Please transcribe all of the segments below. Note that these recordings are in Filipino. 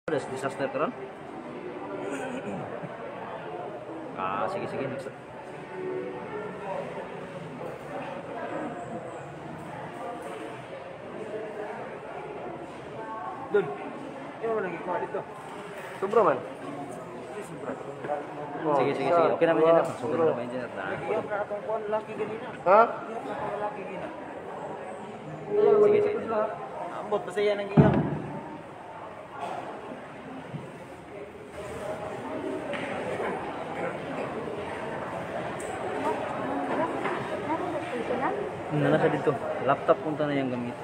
Ada disaster karon. Sige sige next. Dun. Ano lagi kuha dito? Sobra man. Sige sige sige. Okay naman yan. Sugal naman yan. Iya ka atong kuan laki ganina. Ha? Iya ka laki ganina. Sige sige. Ambot basta yan ang iyang. Nasa dito. Laptop punta na yung gamit.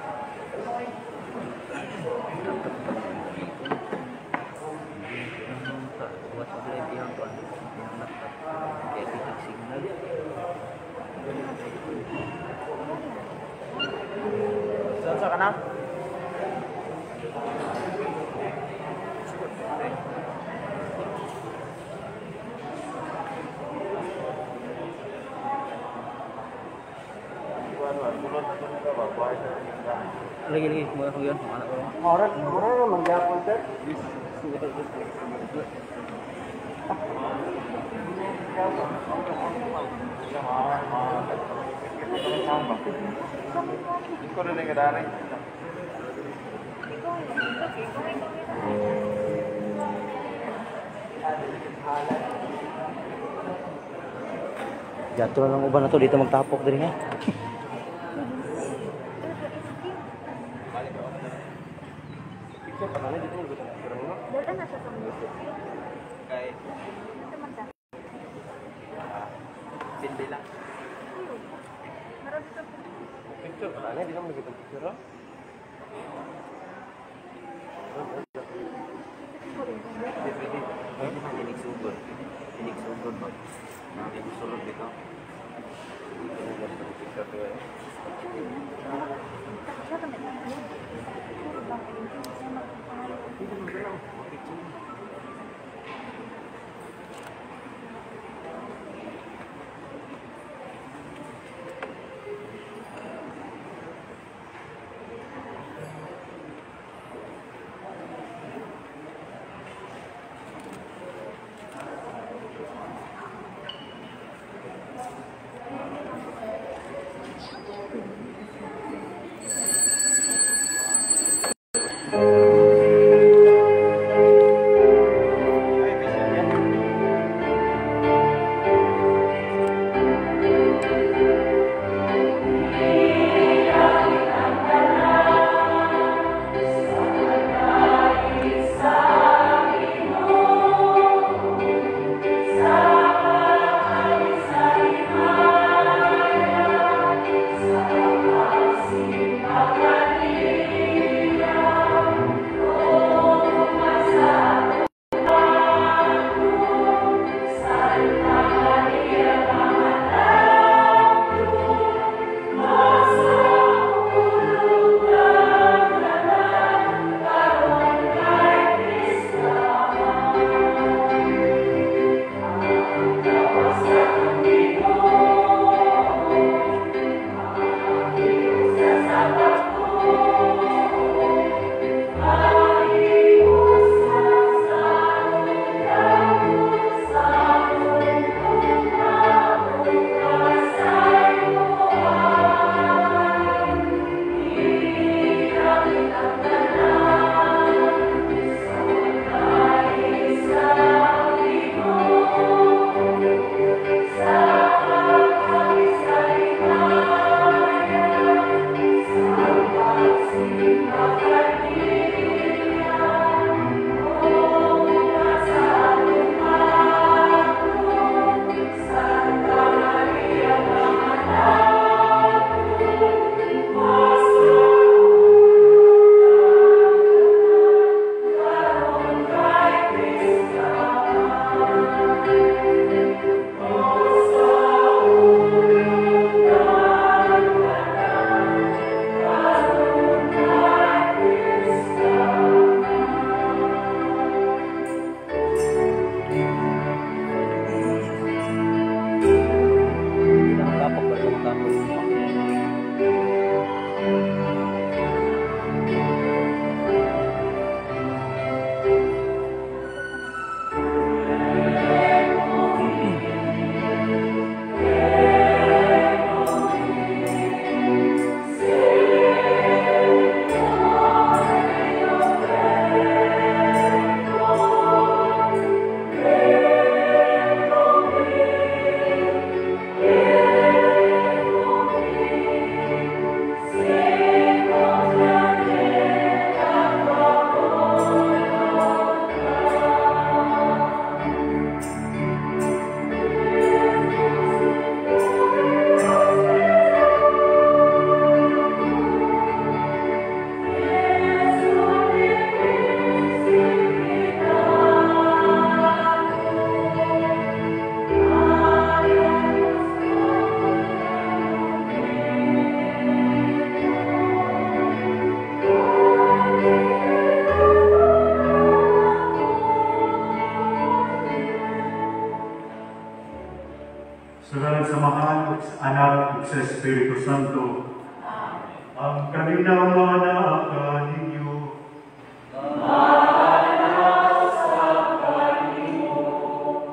Saan sa kana? Lagi mula ko yun. Anak ko. Orang manggapon sir. Iko na nga dari. Jatuh lang uban na to dito magtapok diri nga. Dala na siya sa music. Kay Samanta. pindi lang. Meron dito. Picture pala di naman kita picture. Inig sugod. Inig sugod ba? Inig sulod dito. Siya ka na. Puro bang siya magpangalan. ng samahan at sa anak at sa Espiritu Santo. Ang kaninang mga naakan ninyo.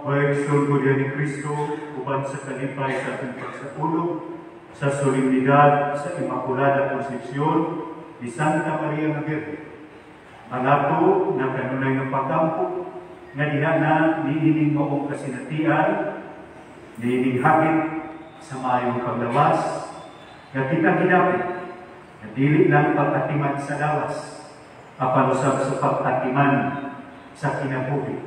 Pagsun ko diyan ni Kristo, uban sa kalipay sa ating pagsapulog, sa solemnidad sa Immaculada Concepcion ni Santa Maria Magdalena. Ang ato na kanunay ng pagkampo, nga diha na niining maong kasinatian, niining hagit sa mayong paglawas, nga kita ginapit, na dili lang pagkatiman sa lawas, apanusab sa pagkatiman sa kinabuhi.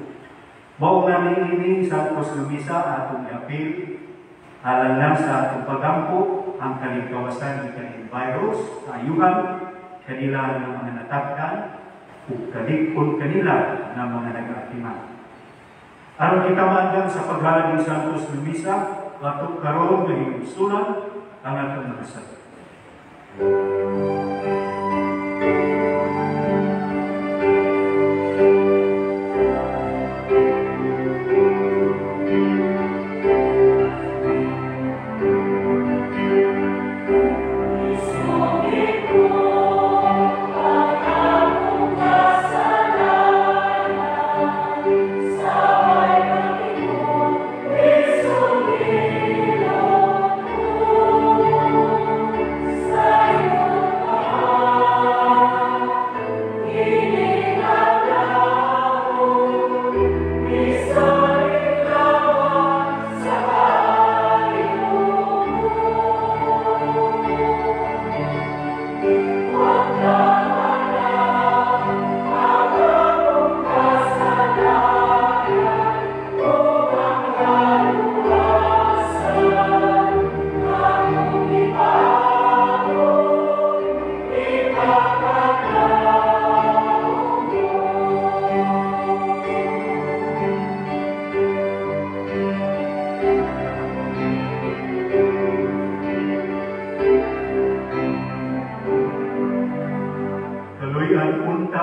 Mao nga niining sa Santos Lumisa atong apil, alang lang sa atong pagkampo, ang kaligtawasan ng kaning virus, ayuhan, kanila ng mga natakdan, ug kalikon kanila ng mga nag-atiman. Aron kita maandam sa paghalad ng Santos Lumisa, ato karon nga hinungsunan ang atong mga salud.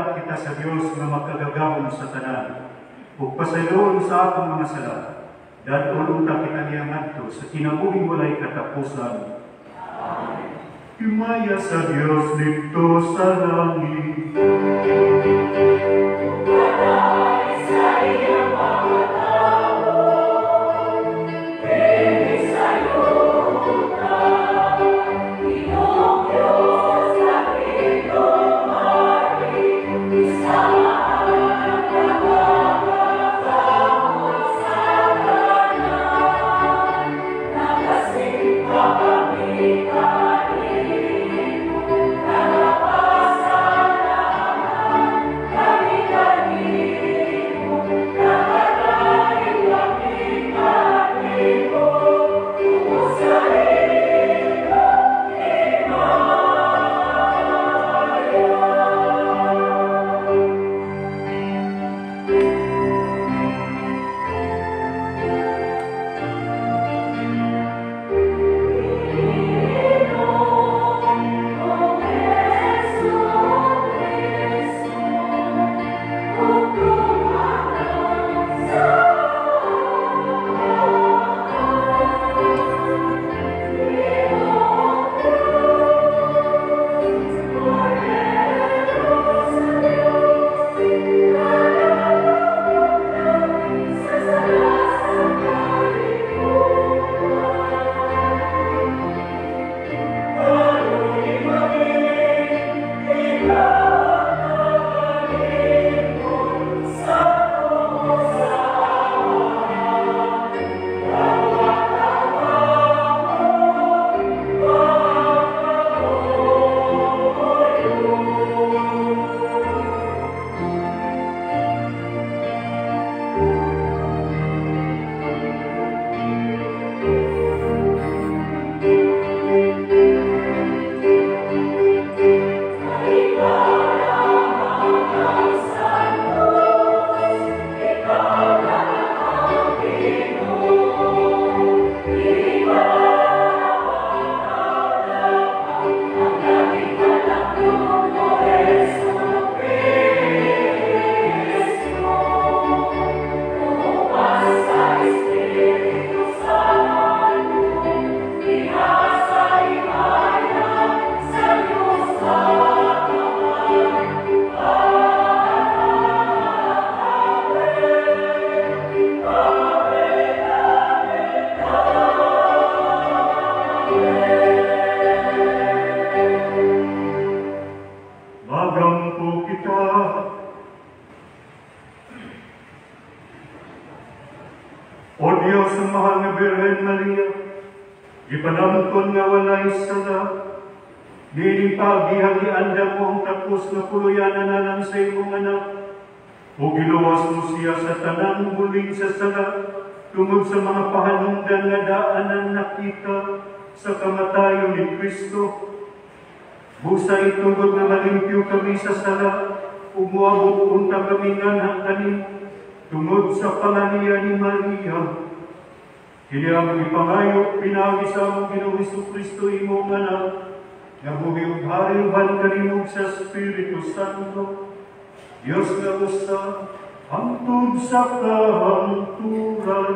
Kita sa Dios nga makagagahom sa tanan ug pasayloon sa atong mga sala. Dadton unta kita niya ngadto sa kinabuhing walay katapusan. Amen. Himaya sa Dios dito sa langit. Sa iyang mga tao, sa yuta, Iyong Diyos na O Diyos, ang mahal nga Birhen Maria, ipanamton nga walay sala, dining paghihagianda mo ang tapos na puluyanan na lang sa imong anak, o giluwas mo siya sa tanang buling sa sala, tungod sa mga pahanungdan nga daanan nakita sa kamatayon ni Kristo. Busa itungod nga malimpyo kami sa sala, umuabot unta kami nga kanin, tungod sa panganiya ni Maria. Kini ang ipangayo, pinagi sa among Ginoong Jesucristo imong anak, nga buhi ug hari-hari kanimo sa Espiritu Santo, Diyos nga usa, hangtod sa kahangturan.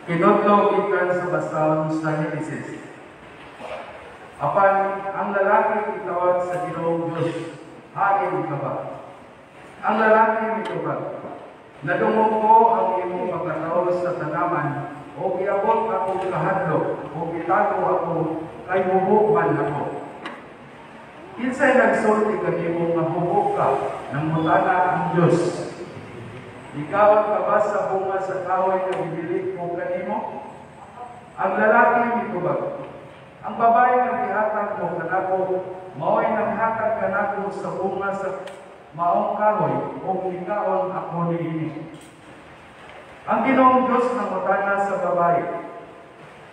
Kinotlo ikan sa basahon sa Genesis. Apan ang lalaki itawag sa Ginoong Diyos, hain ka ba? Ang lalaki mitubag, nadungog ko ang imong pagkatao sa tanaman, o iabot ako kahadlok, o itago ako, kay hubukan ako. Kinsay nagsulti kanimo nga hubog ka, nang mutana ang Diyos. Ikaw ang ka ba sa bunga sa kahoy na bibili ko kanimo? Ang lalaki mitubag, ang babae nga gihatag mo kanako, mao'y naghatag kanako sa bunga sa maong kahoy, o ikaon ako niini. Ang Ginoong Diyos na mutana sa babae,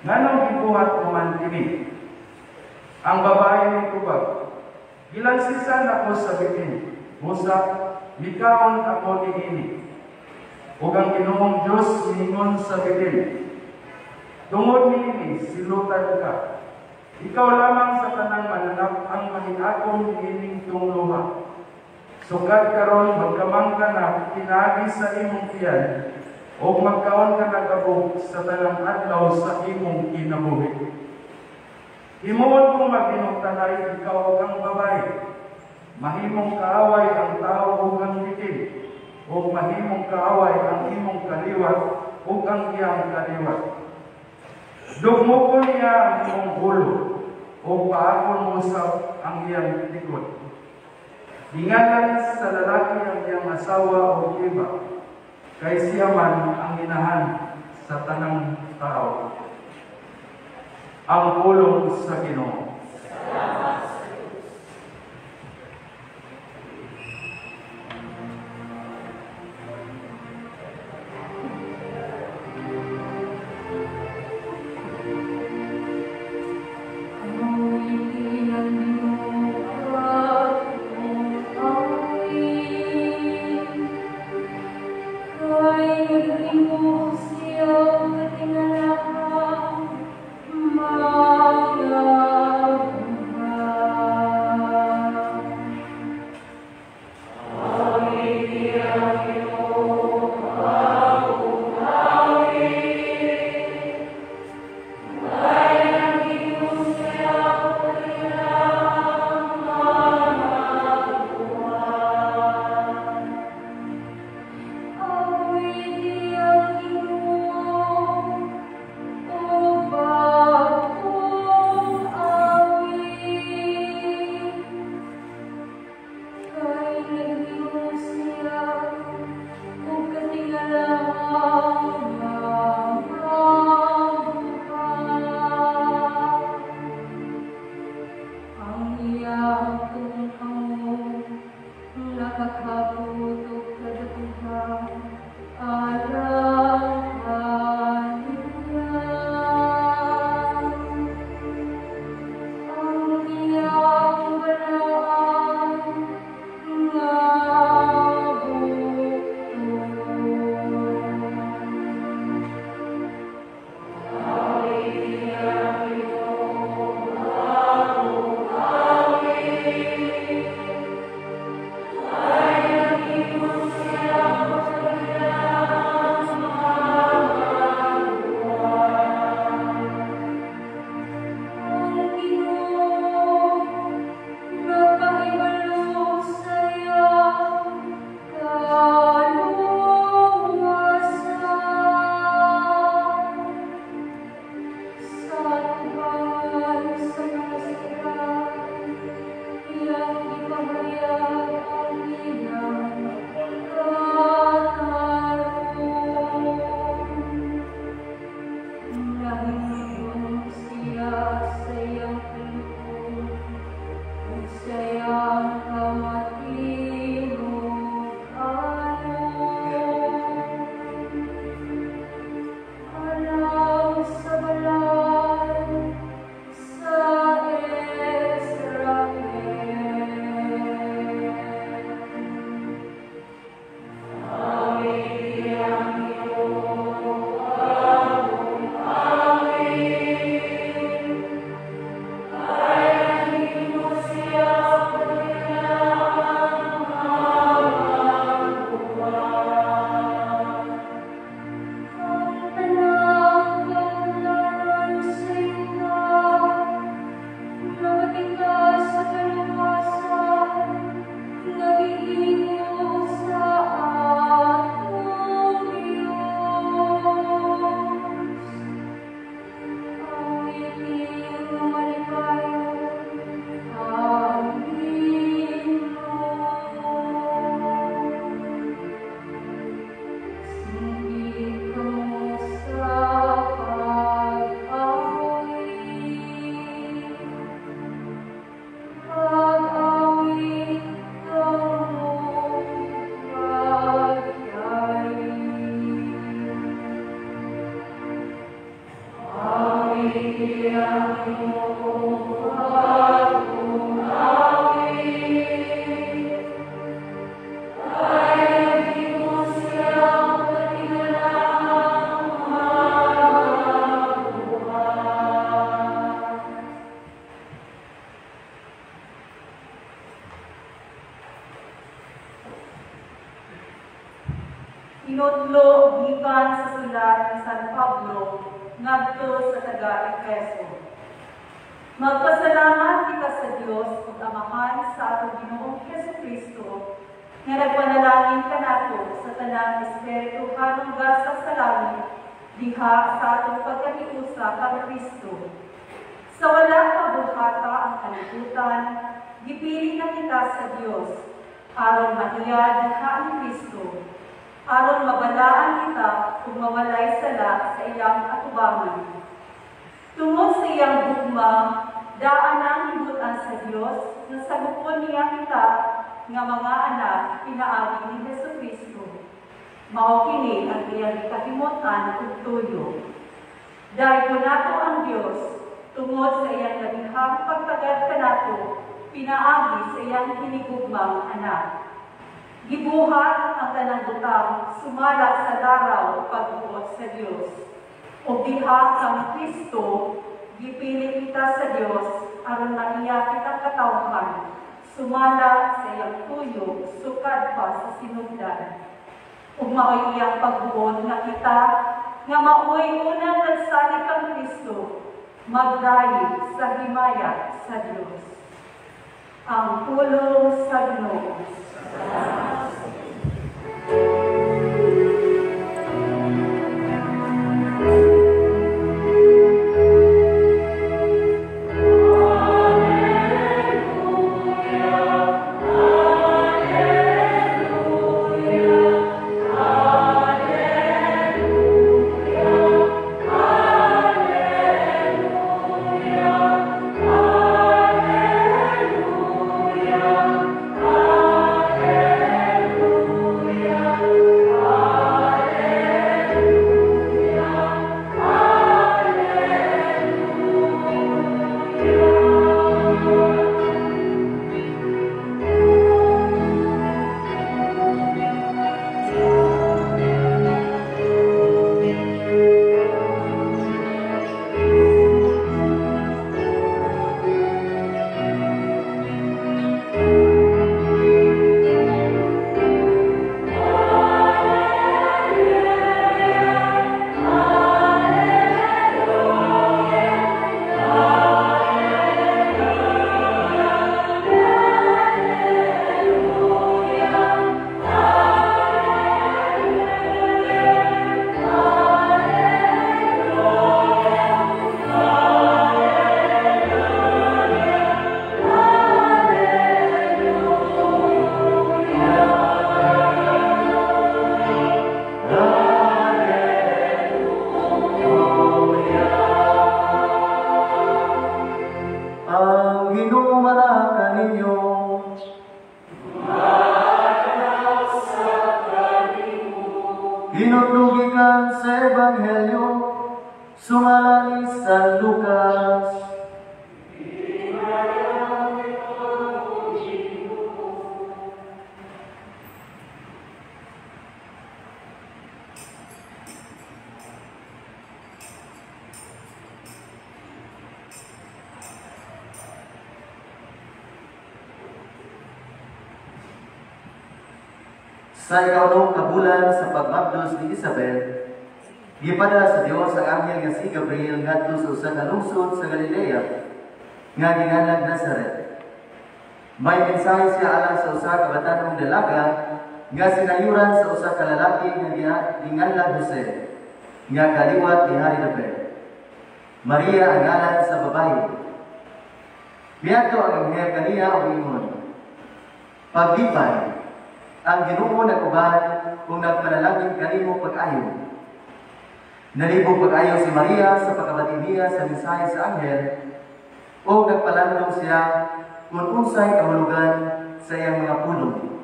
nganong gibuhat mo man kini? Ang babae mitubag, gilansisan ako sa bitin, busa, mikaon ako niini. Ug ang Ginoong Diyos mingon sa bitin, tungod niini silutan ka. Ikaw lamang sa tanang mananap ang mahiagom niining tungluha. Sugad karon magkamang ka na pinagi sa imong tiyan, o magkaon ka nagabog sa tanang adlaw sa imong kinabuhi. Himuon kong maghinugtanay ikaw ang babae, mahimong kaaway ang tao ug ang bitin, o mahimong kaaway ang imong kaliwat ug ang iyang kaliwat. Dugmo niya ang imong ulo, o paakon mo sa ang iyang likod. Ingatan sa lalaki ang iyang asawa o iba, kay siya man ang inahan sa tanang tao. Ang pulong sa Ginoo. gikan sa sulat ni San Pablo ngadto sa taga-Efeso. Magpasalamat kita sa Dios ug Amahan sa atong Ginoong Jesucristo nga nagpanalangin kanato sa tanang espiritu hanong gasa sa langit diha sa atong pagkahiusa kang Kristo. Sa wala kabuhata ang kalibutan, gipili na kita sa Dios aron mahiyad diha ang Kristo, aron mabalaan kita kung mawalay sala sa iyang atubangan. Tungod sa iyang gugma, daan ang hibutan sa Dios na sagupon niya kita nga mga anak pinaagi ni Jesucristo. Mao kini ang iyang kahimutan ug tuyo. Dahil ko nato ang Dios tungod sa iyang labihang pagtagad kanato pinaagi sa iyang hinigugmang anak. Gibuhat ang tanang butang sumala sa daraw pagbuot sa Dios. O diha kang Kristo, gipili kita sa Dios aron maiya kita katawhan, sumala sa iyang tuyo, sukad pa sa sinugdan. Ug maoy iyang pagbuot nga kita, nga maoy unang nagsalig kang Kristo, magdayeg sa himaya sa Dios. Ang pulong sa Ginoo. Hinutugikan sa Ebanghelyo, sumala ni San Lucas. Sa ikaw kabulan sa pagmabdos ni Isabel, gipadala sa Dios ang anghel nga si Gabriel ngadto sa usa ka lungsod sa Galilea nga ginganlag Nazaret. May mensahe siya alang sa usa ka batanong dalaga nga sinayuran sa usa ka lalaki nga ginganlag Jose, nga kaliwat ni Hari David. Maria ang ngalan sa babae. Miadto ang anghel kaniya og ingon, paglipay, ang Ginoo nag-uban kung nagpanalangin kanimo pag-ayo. Nalibog pag-ayo si Maria sa pagkabati niya sa mensahe sa anghel o nagpalandong siya kung unsay kahulugan sa iyang mga pulong.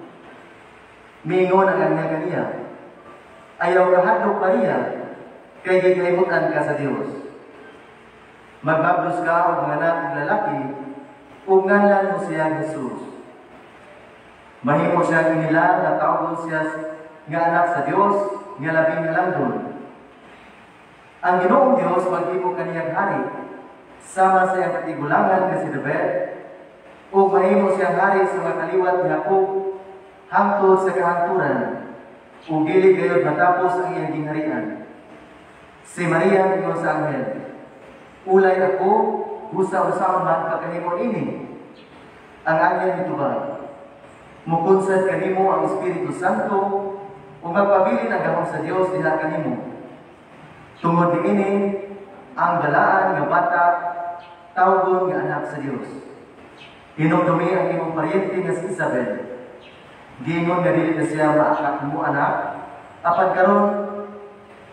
Miingon ang anghel kaniya, ayaw kahadlok Maria, kay gikahimutan ka sa Dios. Magbablos ka o mga anak ng lalaki, o ngalan mo siya Jesus. Mahimo siya kinila na tawgon siya nga anak sa Dios, nga labing halandon. Ang Ginoong Dios maghimo kaniyang hari, sama sa iyang katigulangan nga si David, o mahimo siyang hari sa mga kaliwat ni Jacob, hangtod sa kahangturan, ug dili gayud matapos ang iyang gingharian. Si Maria ingon sa anghel, ulay ako, usa-usa man kakanimo ini. Ang anghel mitubag, mukunsad kanimo ang Espiritu Santo, ug magpabilin ang gahom sa Dios diha kanimo. Tungod niini, ang balaan nga bata, tawgon nga anak sa Dios. Hinumdumi ang imong paryente nga si Isabel. Giingon nga dili na siya maanak mo anak, apan karon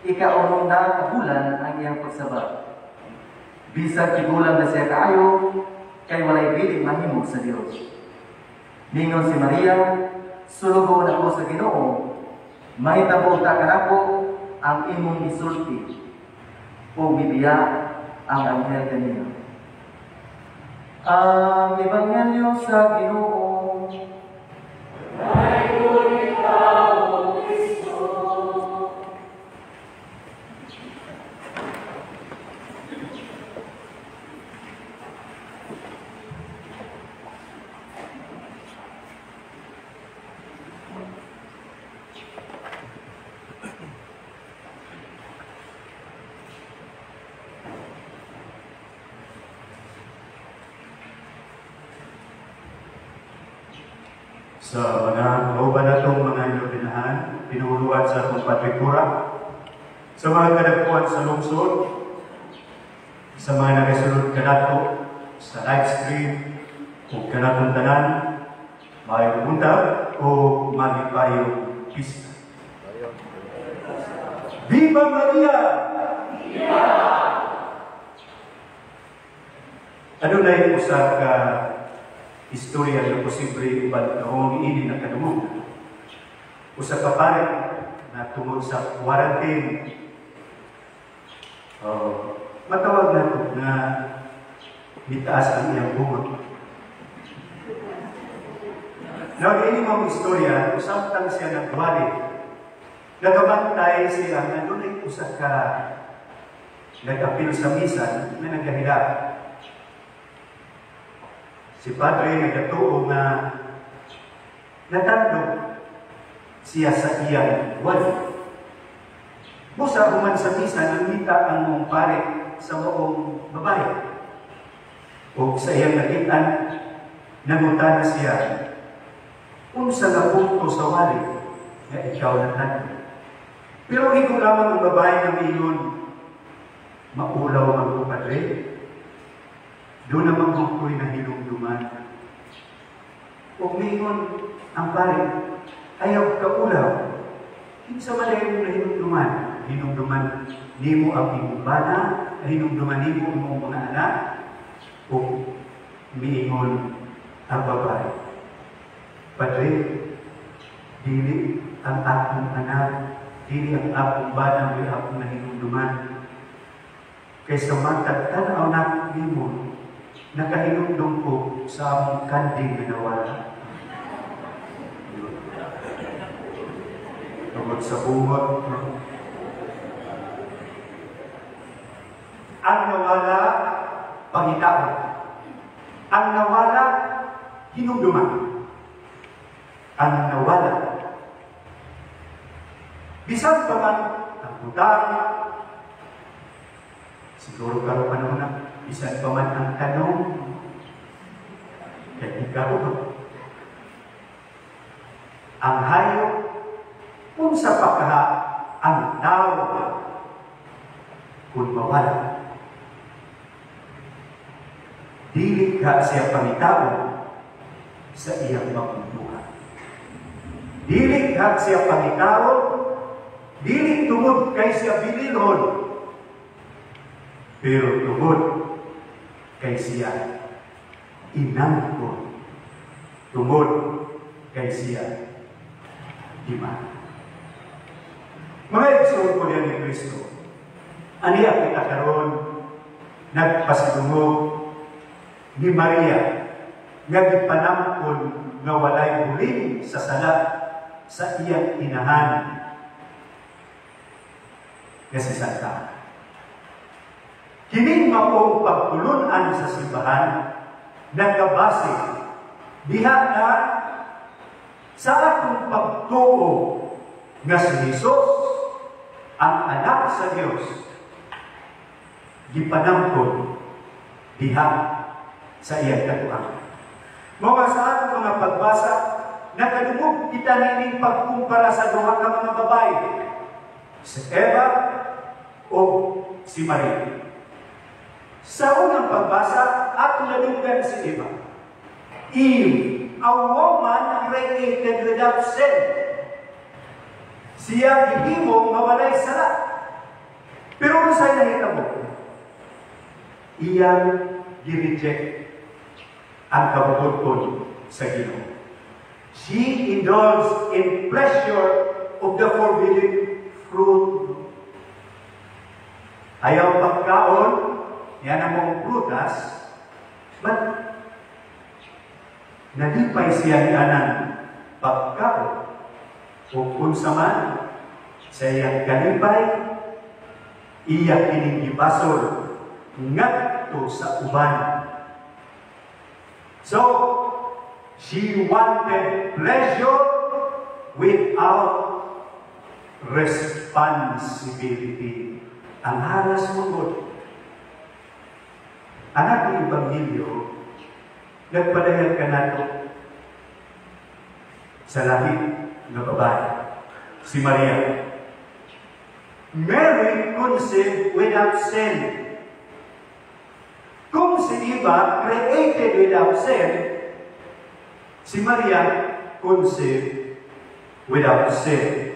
ika-unong na kabulan ang iyang pagsaba. Bisag tigulang na siya kaayo, kay walay biling mahimo sa Dios. Ningon si Maria, sulugon ako sa Ginoo, mahitabo ta kanako ang imong isulti, o bibiya ang anghel kanina. Ang Ebanghelyo sa Ginoo. Sa mga kauban natong mga inobinahan, pinuluan sa atong patrikura, sa mga kadagpuan sa lungsod, sa mga nagasulod kanato, sa live stream, o kanatong tanan, mayong buntag o magipayong pista. Viva Maria! Viva! Ano na yung usa ka istorya na posible uban noong ini na kadumog. Usa ka pare na tungod sa quarantine. Matawag na ito na mitaas ang iyang bungot. Nag-iini mong istorya, usaptang siya ng wali. Nagabantay siya na doon ay usa ka nag-apil sa misa na naghahirap. Si Padre nagatuo na natandog siya sa iyang wali. Busa human sa misa, nangita ang mong pare sa moong babae. O sa iyang nakitaan, nangutana siya, unsa na punto sa wali na ikaw natandog. Pero hindi lamang ang babae na mayon, maulaw ang Padre. Doon naman ko'y nahilumduman. O ngayon, ang pare, ayaw kaulaw. Hindi sa malay mong nahilumduman. Hinumduman ni mo ang imong bana, hinumduman ni mo ang mga anak, o miingon ang babae. Padre, dili ang akong anak, dili ang akong bana, may akong nahilumduman. Kaysa matagtanaw na ni mo, nakahinumdum ko sa among kanding na nawala. Tungod sa bungot, ang nawala, pangitaon. Ang nawala, hinumduman. Ang nawala, bisan pa man ang utang, siguro karon panahon na, bisan pa man ang tanong, kaya ikaw, ang hayop, kung sa pagkaha, ang tao, kung mawala. Dili ka siya pangitaon sa iyang makunduhan. Dili ka siya pangitaon, dili tungod kay siya binilon, pero tungod kay siya inangkon, tungod kay siya iman. Mga igsoon ko niya ni Kristo, aniya kita karon nagpasidungog ni Maria nga gipanamkon nga walay huling sa sala sa iyang inahan nga si Santa. Kining maong pagtulunan sa simbahan nagabase diha na sa atong pagtuo nga si Jesus ang anak sa Dios gipanangkon diha sa iyang katuang. Mga sa atong mga pagbasa, nakadungog kita nining pagkumpara sa duha ka mga babae, si Eva o si Maria. Sa unang pagbasa, atong nadunggan si Eva. Eve, a woman created without sin. Siya gihimo nga walay sala. Pero kung sa'yo nahitabo, iyang gi-reject ang kabubuton sa Ginoo. She indulged in pleasure of the forbidden fruit. Ayaw pagkaon, yan ang mga prutas, but nalipay siya ni Anan pagkaon. O kung saman, sa iyang kalipay, iyak kining gibasol ngadto sa uban. So, she wanted pleasure without responsibility. Ang halas mungod. Anak ng Ebanghelyo, nagpadayag ka nato sa lahi ng babae, si Maria. Mary conceived without sin. Kung si Eva created without sin, si Maria conceived without sin.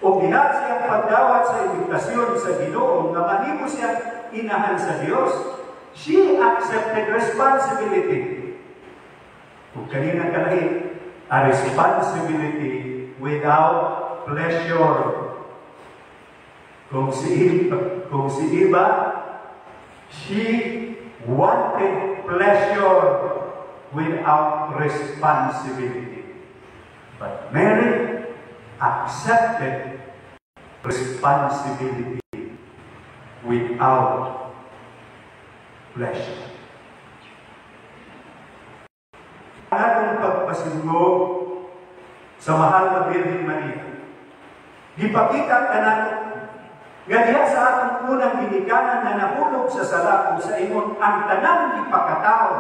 O diha siyang pagdawat sa imbitasyon sa Ginoo nga mahimo siyang inahan sa Dios, she accepted responsibility. Kung kanina kalahi, a responsibility without pleasure. Kung si Eva, she wanted pleasure without responsibility. But Mary accepted responsibility without pleasure. Atong pagpasilugod sa mahal na Birhen Maria, gipakita ka nato nga diha sa atong unang ginikanan na nahulog sa sala kung sa imong ang tanang ipakatao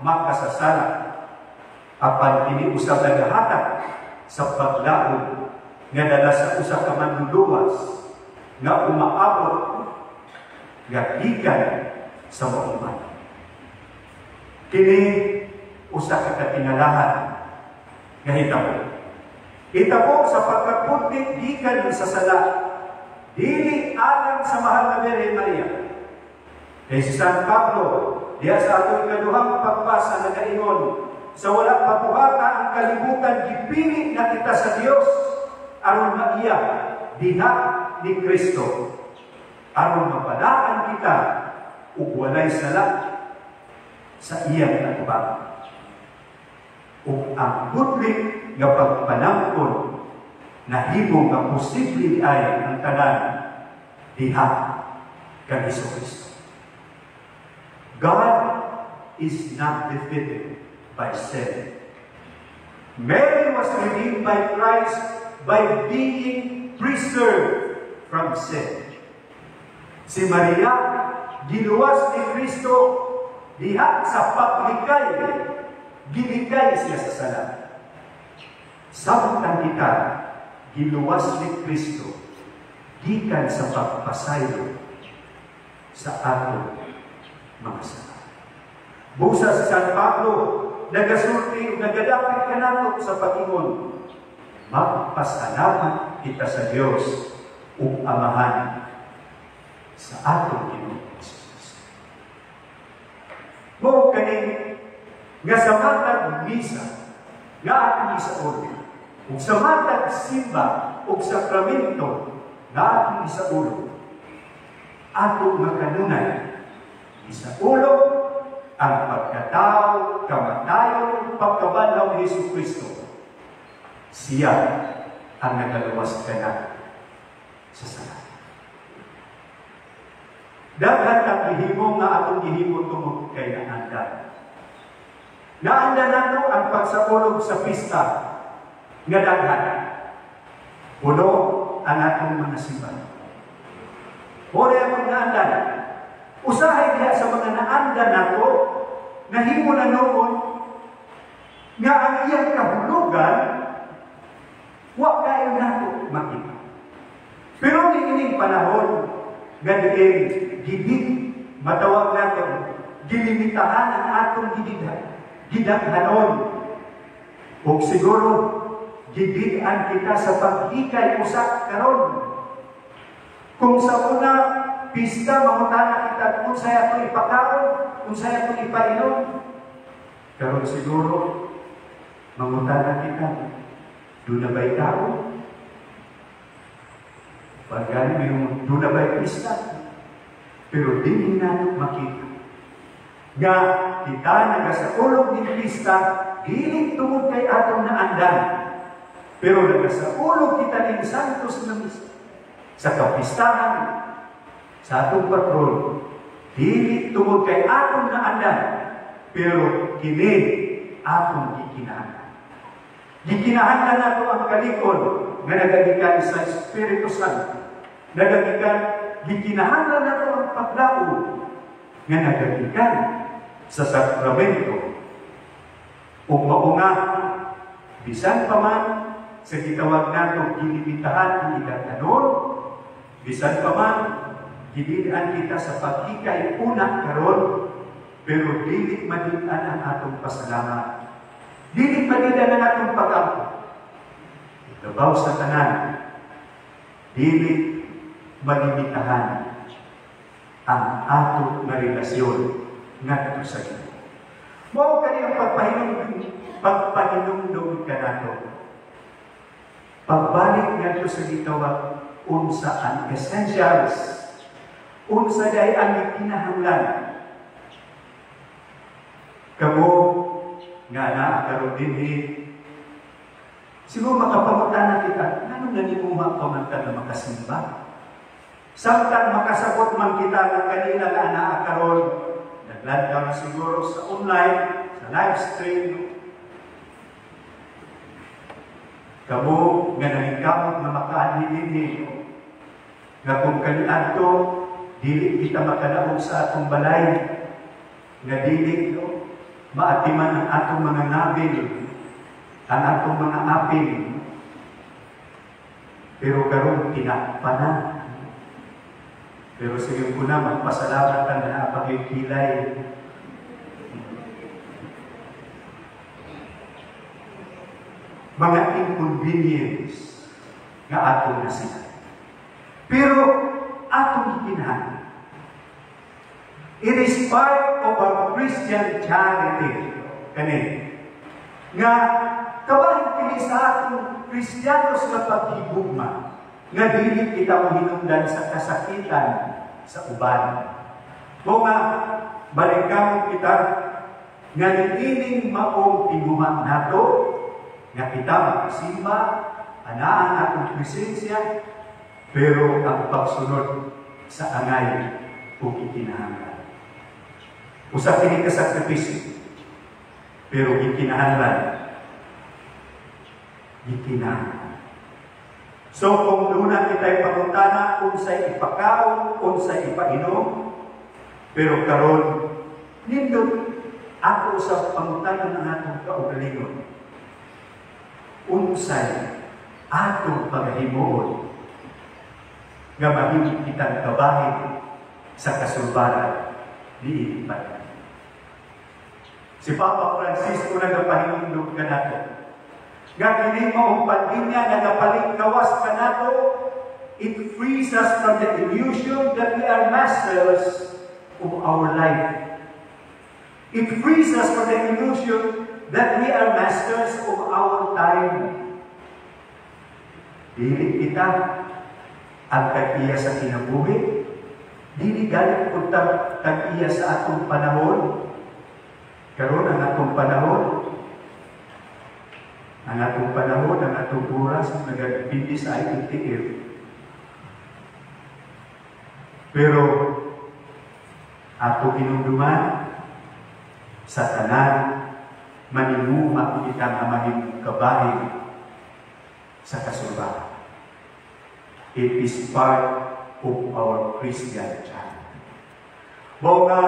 makasasala. Apan kini usab nagahatag sa paglaom nga dala sa usa ka manluluwas nga umaabot nga gikan sa mauman. Kini usa ka katingalahan nga hitabo. Hitabo sa pagkaputlit gikan sa sala, dili alang sa mahal na Birhen Maria. Kay si San Pablo, diya sa atong ikaduhang pagbasa na kaingon, sa wala pabuhata ang kalibutan, gipili na kita sa Dios aron maiya diha ni Kristo, aron mapalaan kita ug walay sala sa iyang katubag. Ug ang budlik nga pagpanangkon nahimo nga posible ay ang tanan diha kang Hesus. God is not defeated by sin. Mary was redeemed by Christ by being preserved from sin. Si Maria, giluwas ni Kristo diha sa paglikay, gilikay siya sa sala. Samtang kita, giluwas ni Kristo gikan sa pagpasaylo sa ato mga sala. Busa si San Pablo, nagasulti, nagadapit ka nato sa pag-ingon, magpasalamat kita sa Dios ug Amahan sa atong Ginoo Jesus. Mo kaning nga sa matag misa, nga ating isaulo, ug sa matag simba ug sakramento, nga ating isaulo, atong makanunay, isaulo ang pagkatao, kamatayon, pagkabanhaw ni Hesus Kristo. Siya ang nagaluwas ka na sa sala. Daghan ang gihimo nga atong gihimo tungod kay naanda. Naanda nato ang pagsaulog sa pista nga daghan. Puno ang atong mga simbahan. Muna ang mga naandan. Usahay diha sa mga naandan nato, nahimo na noon, nga ang iyang kahulugan, wa kayo nato makita. Pero niining panahon, ganyan, gibig, matawag nato, gilimitahan ang atong gidaghanon. O siguro, gibigan kita sa paghikay usak karon. Kung sa una, pista, mangutana kita kung saya ito ipakaon, kung saya ito ipainom. Karon siguro, mangutana kita, doon na ba'y tao? Pagkali may doon na ba'y pista? Pero di natin makita. Nga, kita nagasaulog ng pista, hiling tungod kay atong naandan. Pero nagasaulog kita ng santos na misa. Sa kapistahan, sa atong patrol, hiling tungod kay atong naandan. Pero kini atong gikinahan. Gikinahan na nato ang kalikon nga nagagikan sa Espiritu Santo. Gikinahan na nato ang paglao nga nagagikan sa sakramento. O maunga, bisan pa man sa gitawag nato gilimitahan ang idaghanon, bisan pa man gidian kita sa paghikay una karon, pero dili madian ang atong pasalamat. Dili madian ang atong pag-ampo. Labaw sa tanan, dili malimitahan ang atong na relasyon ngadto sa Ginoo. Mao kani ang pagpahinumdum ka nato. Pagbalik ngadto sa gitawag unsa ang essentials, unsa day ang kinahanglan. Kamo nga naa karon dinhi, siguro makapamutan na kita, ano na ni mo mapamantan na makasimba? Samtang makasabot man kita ng kanila nga naa karon, nagland ka siguro sa online, sa live stream. Kamo nga nangingkamot na makaanhilini, nga kung kaniadto, dili kita makalaog sa atong balay, nga dili maatiman ang atong mga nabil, ang atong mga apil. Pero karon tinakpan na. Pero sige ko na, magpasalamat ka na pagkikilay. Mga inconvenience nga atong nasila. Pero atong ikinahan. It is part of our Christian charity. Kani. Nga, kabahin kini sa atong Kristiyanos na paghigugma. Nga dili kita mahinungdan sa kasakitan sa uban. O nga, balikamot kita nga niining maong tiguman nato, nga kita magsimba, anaan atong presensya, pero ang pagsunod sa angay o ikinahanglan. Usa kini ka sakripisyo, pero ikinahanglan. Ikinahanglan. So kung luna kita'y pangutana, unsay ipakaon, unsay ipainom, pero karon nindot ako sa pangutana ng atong kaugalingon. Unsay atong paghimuon nga mahimong kitang kabahin sa kasulbaran ni Ipan. Si Papa Francisco nagapahinumdum ka nato. Nga kini maong pandinya nagapaligkawas ka nato, it frees us from the illusion that we are masters of our life. It frees us from the illusion that we are masters of our time. Dili kita ang tag-iya sa kinabuhi, dili galit kung tag-iya sa atong panahon. Karon ang atong panahon, ang atong oras, nagagpindi sa ITTF. Pero, ato kinunduman, sa tanan, manimuma kita nga mahimong kabahin sa kasulbahan. It is part of our Christian child. Mga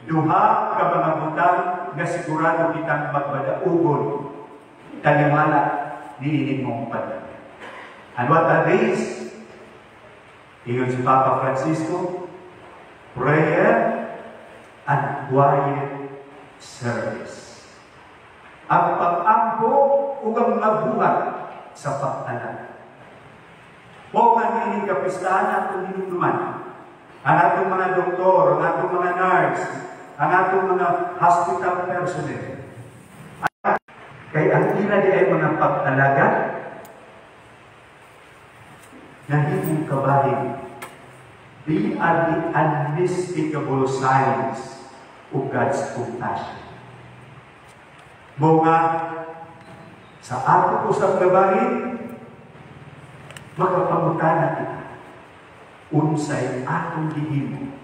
duha ka mga butang nga sigurado kitang magbadaugon taliwala ni mong padala. And what are these? Ingon si Papa Francisco, prayer and quiet service. Ang pag-ampo ug ang mabuhat sa pag-alala. O nga kapistahan atong hinumduman, ang atong mga doktor, ang atong mga nurse, ang atong mga hospital personnel. Kay ang ila di ay mga pag-alaga na himong kabahin. They are the unmistakable signs of God's compassion. Mga sa ato usap kabahin, magpapangutana kita unsay atong gihimo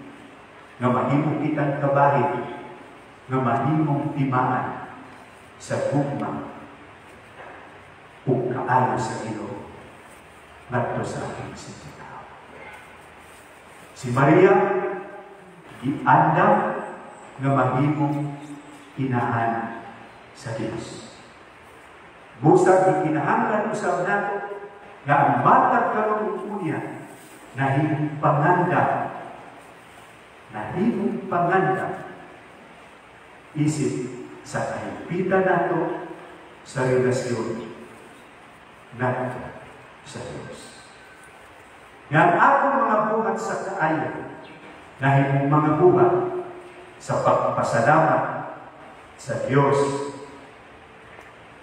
nga mahimo kitang kabahin nga mahimong timaan sa gugma ug kaayo sa Ginoo ngadto sa ating sitikaw. Si Maria giandam nga mahimong inahan sa Dios. Busag gikinahanglan usab nato nga ang matag karon unya nahimong panganda isip sa kahimpitan nato sa relasyon nato sa Diyos. Nga ang atong mga buhat sa kaayo nahimong mga buhat sa pagpasalamat sa Diyos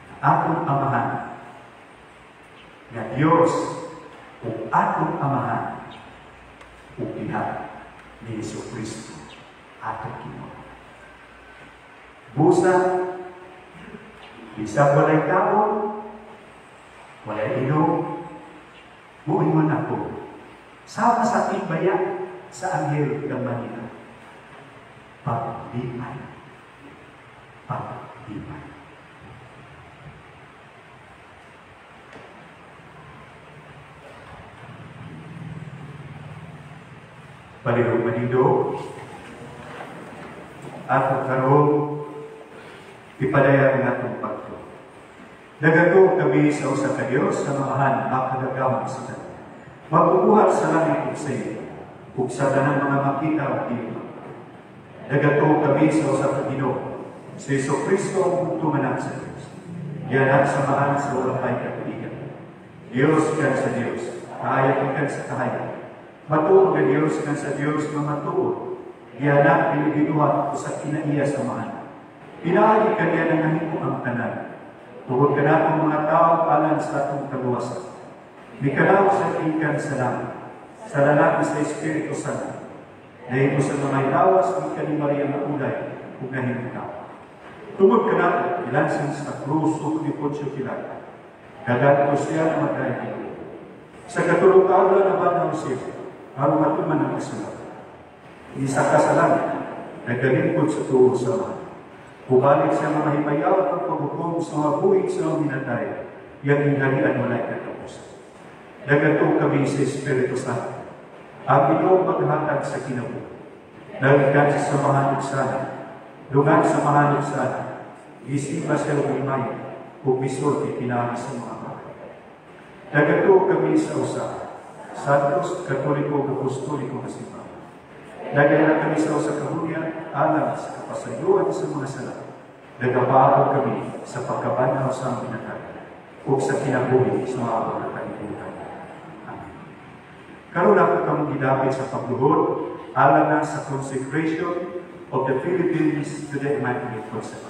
na atong amahan nga Diyos ug atong amahan ug diha ni Jesucristo atong Ginoo. Busa bisag walay kaon, walay inom, muingon ako sama sa ating bayan sa anghel ng Manila. Pagdimay. Palihog manindo, ato karon ipadayag natong pagto. Nagato kami sa usa ka Dios sa maahan makagagam sa Kanya. Magbubuhat sa langit ug sa iyo, ug sa tanang mga makita ug tiyo. Nagato kami sa usa ka Ginoo, sa Jesucristo ang tumanan sa Dios. Diyan sa maahan sa ulapay katuigan. Dios kan sa Dios, kahayag kan sa kahayag. Matuod nga Diyos kan sa Diyos nga matuod. Diyanak piniginuhat o sa kinaiya sa mahal. Pinaagi ka niya na nahimo ang tanan. Tugod ka na ang mga tao alang sa atong kaluwasan. Mikalaw sa ikan sa langit. Sa lalaki sa Espiritu Santo. Dahil sa mga lawas ang ni Maria na ulay kung nahimong tao. Tugod ka na ilansang sa krus o ni Poncio Pilato. Kagat ko siya na magkain. Sa katulong kaula na ba ng siya? Aron matuman ang isulat. Isa ka sa langit, nagkalingkod sa tuo sa mga. Kubalik sa mga himayaw at paghukom sa mga buwig sa mga minatay, yang hinalian mo na ikatapusan. Nagato kami sa Espiritu Santo. Ang Ginoo maghatag sa kinabuhi. Nagkan sa samahan sana, lungan sa mahanap sana, isipa sa lumimay, kung misol itinami sa mga bagay. Nagato kami sa usaha. Santos, Katoliko, Apostoliko, Kasipa. Nagdala kami sa usa kahulyan, alam sa kapasayuan sa mga sala. Nagapahal kami sa pagkabanaw sa aming pinatay o sa kinabuhi sa mga mga kalibutan. Amen. Karoon ako kang gidapit sa pagluhod, alam na sa consecration of the Philippines to the Immaculate Conception.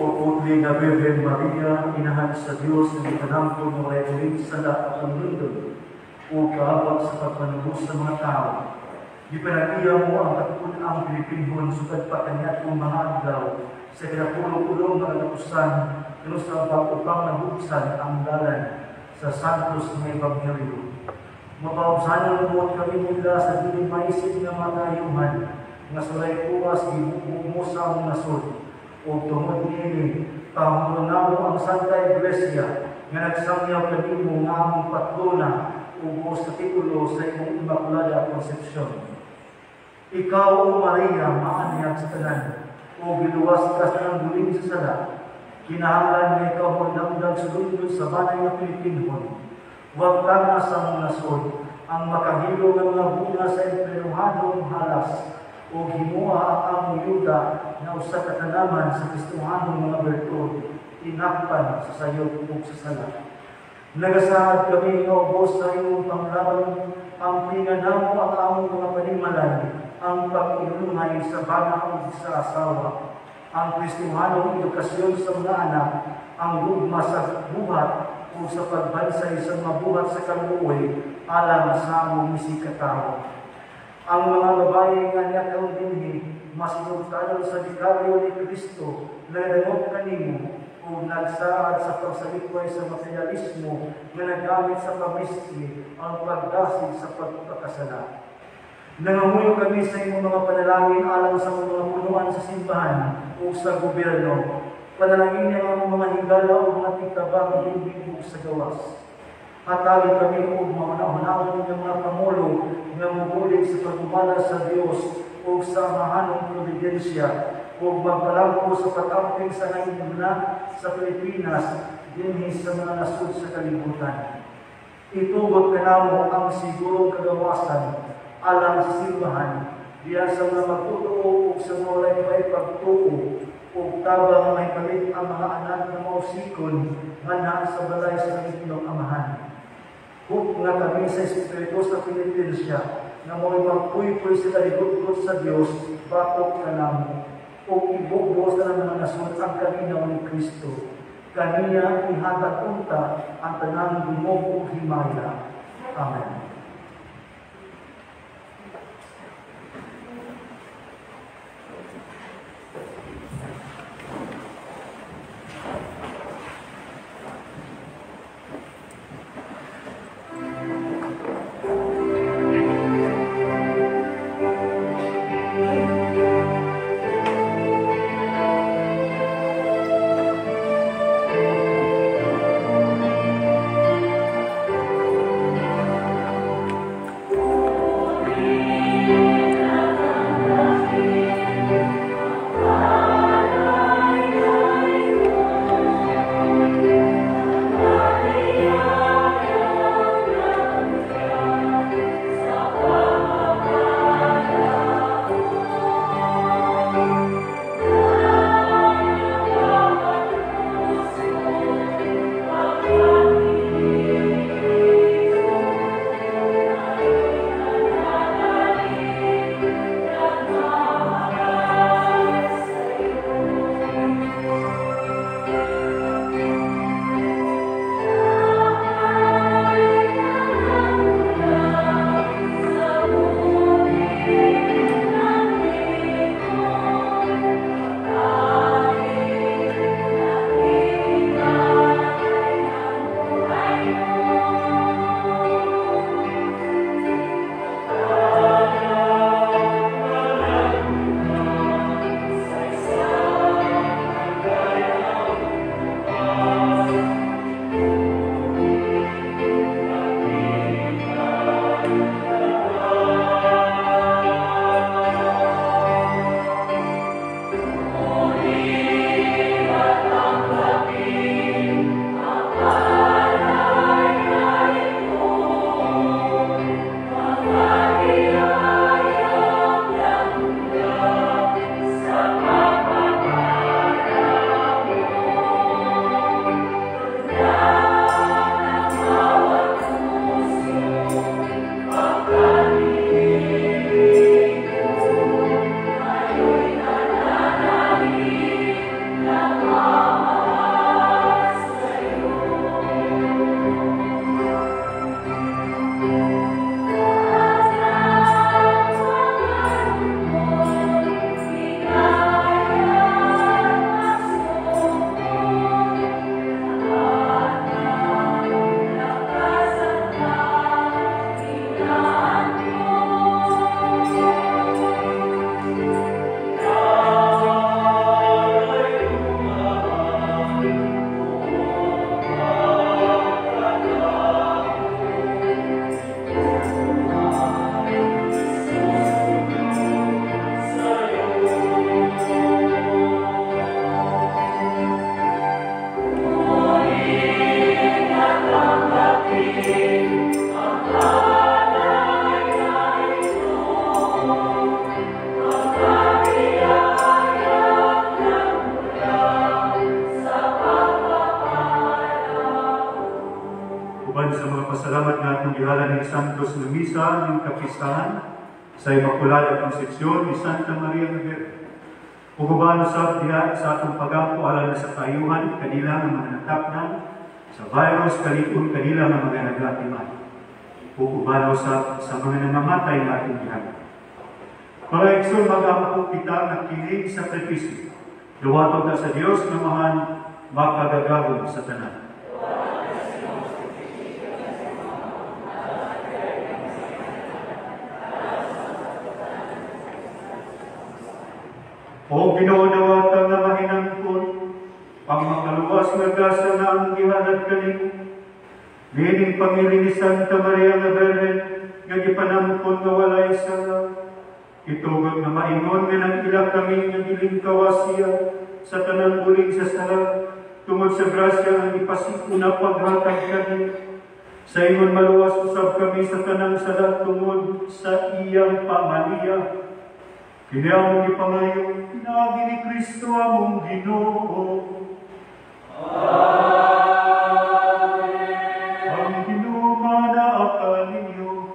O Putli na Virgen Maria, inahan sa Diyos na itanampo ng walay uling sa lahat ng mundo, o kaabot sa pagpanubos sa mga tao. Ipanagiya mo ang katuunang Pilipinhon sugad pa kanya kong mga adlaw sa kinapulong-ulong na katapusan kano sa pag-upang nabuksan ang dalan sa Santos ng Ebanghelyo. Mapaubsanan mo kami nila sa diling maisip nga matayuhan nga sulay kuwas gibubumo sa among nasod o tungod nini Tahong namo ang Santa Iglesia nga nagsangyaw kanimo nga among patrona ug sa titulo sa imong Immaculada Concepcion. Ikaw, O Maria, maanyag sa tanan, o giluwas ka sa nang buling sa sala, kinahanglan nga ikaw magdamdag sulundon sa banay nga Pilipinhon. Huwag ka nga sa mong nasod, ang makahilo ng mga bunga sa emperohanong halas, o himuha ang among yuda na usa ka tanaman sa Kristohanong mga bertud, tinakpan sa sayop o sa sala. Nagasahad kami nga ubos sa imong panglaban, ang pinganamo ang among mga panimalan, ang pag-ilungay sa bana o sa asawa, ang Kristohanong edukasyon sa mga anak, ang lugma sa buhat o sa pagbansay sa mga buhat sa kaluoy alang sa among misikatawo. Ang mga babae nga niyakaw dinhi, mas nagtanaw sa dikaryo ni Kristo, nagdangot kanimo, o nagsaad sa pagsalikway sa materialismo, nga nagamit sa pamistri, ang pagdasig sa pagpakasala. Nangamuyo kami sa imong mga panalangin alang sa mga punuan sa simbahan o sa gobyerno. Panalangin niya ang mga higala o mga titabang bibig sa gawas. Hatagi kami o maunahon ng mga pamulo nga mubulig sa pagmamala sa Diyos o sa amahanong providensya o magpalampo sa pag-amping sa nainuna sa Pilipinas dinhi sa mga nasud sa kalibutan. Itugot ka namo ang sigurong kagawasan alang sa simbahan, diya sa mga magtutuo o sa mga walay pagtuo o tabang may palit ang mga anak na mausikon nga na sa balay sa inyong amahan. Huk nga kami sa Espiritu sa Pilipensya na mo'y magpuy-puy sa kaligod sa Diyos, batok ka namo, o ibubuos na mga nasud ang kaninaw ni Kristo. Kaniya ihatag unta ang tanang dumog o himaya. Amen. uban sa mga pasalamat nga atong gihalan ni Santos na Misa ng Kapistahan sa Immaculada Concepcion ni Santa Maria Magdalena. Uban usab diha sa atong pagampo alang sa kayuhan kanila nga mga natakdan sa virus kalipon kanila nga mga nagatiman. Uban usab sa mga namamatay nga atong gihalan. Mga igsoon, mag-ampo kita na kining sakripisyo. Duwatod na sa Dios nga mahan makagagahon sa tanan. O ginawadawatan na mahinangkon, ang makaluwas nga gasa na ang gihanad kanimo. Meaning Panginoon ni Santa Maria nga Virgen, nga gipanamkon nga walay sala. Itugod na maingon nga nang ila kami nga gilingkawasya sa tanang bulig sa sala, tungod sa grasya ang ipasikuna paghatag kami. Sa ingon maluwas usab kami sa tanang sala tungod sa iyang pamaliya. Kini among ipangayo, pinagi ni Kristo among Ginoo. Amen. Ang Ginoo manaakan ninyo.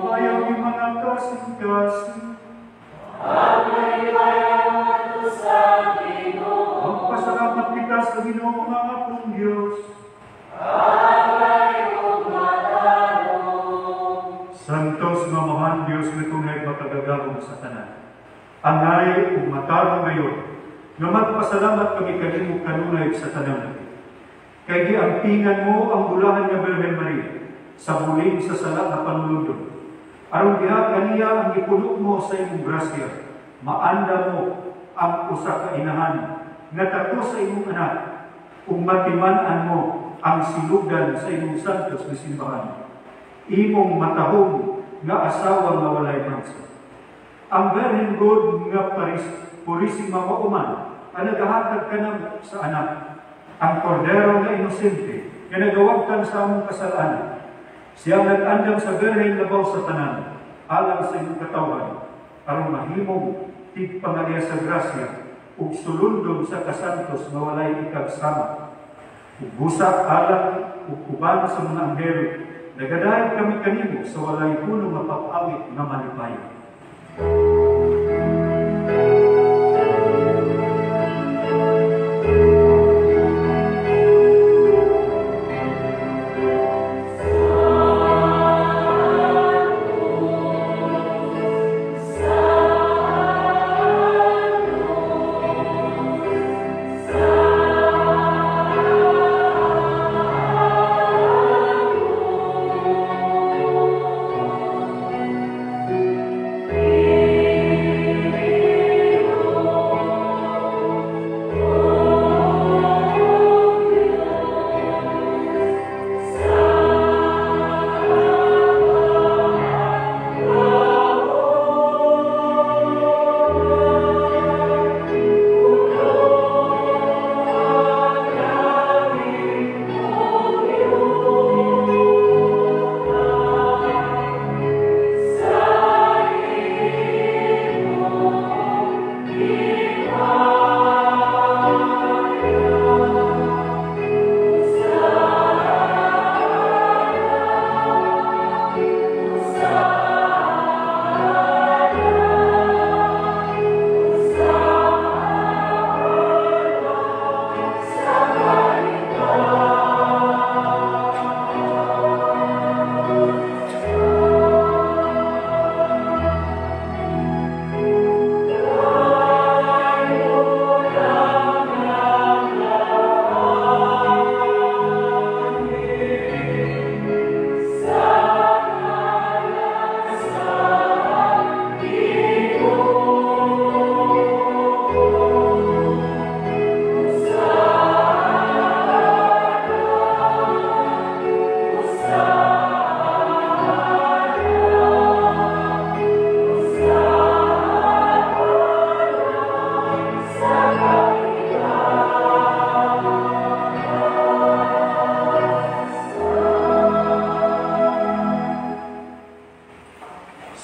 Bayang yung mga kasing-kasing. Magpasalamat kita sa Ginoo nga akong Diyos. Santos nga mahal Diyos na tunay makagagabong sa tanan. Angay ug matarong ngayon, nga magpasalamat kami kanimo kanunay sa tanan. Kay giampingan mo ang bulahan nga Birhen Maria sa bulig sa sala na panulundon. Aron diha kaniya ang gipuno mo sa imong grasya, maanda mo ang usa ka inahan nga tako sa imong anak, ug matiman-an mo ang silugdan sa imong santos nga simbahan. Imong matahong nga asawa nga walay mansa. Ang Virgin God nga purisima mauman, ang nagahatag ka na sa anak. Ang kordero nga inosente, nga nagawagtan sa among kasalanan. Siyang nag-andam sa Virgin labaw sa tanan, alang sa iyong katawan, aron mahimong tigpangalya sa grasya, ug sulundon sa kasantos nga walay ikagsama. Ug busak alang ug uban sa mga anghel, nagadayon kami kanimo sa walay puno nga pag-awit nga malipay.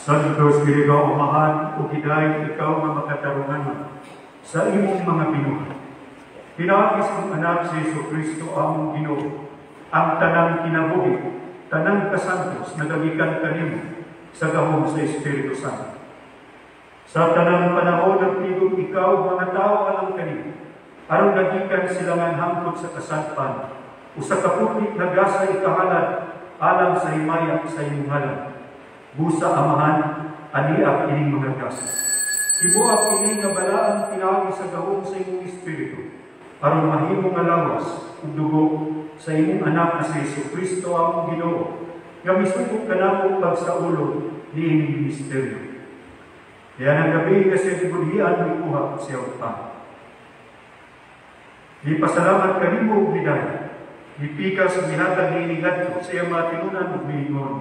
Santos Diligaw Amahan, o gidayon ikaw nga makatarungan sa imong mga binuhat. Pinaagis ang anak si Jesucristo among Ginoo, ang tanang kinabuhi, tanang kasantos nagagikan kanimo sa gahom sa Espiritu Santo. Sa tanang panahon ng tigog ikaw mga tao alang kanimo, aron nagikan silangan hangtod sa kasadpan, o sa kaputik na gasa ikahalad alang sa himaya sa imong ngalan. Busa amahan, aniak ining mga gasa. Ibuak ining nga balaan pinaagi sa gahom sa imong Espiritu, aron mahimo nga lawas ug dugo sa imong anak na si Jesucristo among Ginoo, nga misugod kanamo pagsaulo niining misteryo. Kaya ng gabi nga siya gibudhian ikuha siya pa. Ipasalamat kanimo ug biday. Ipikas mihatag niining adto sa iyang mga tinunan ug miingon.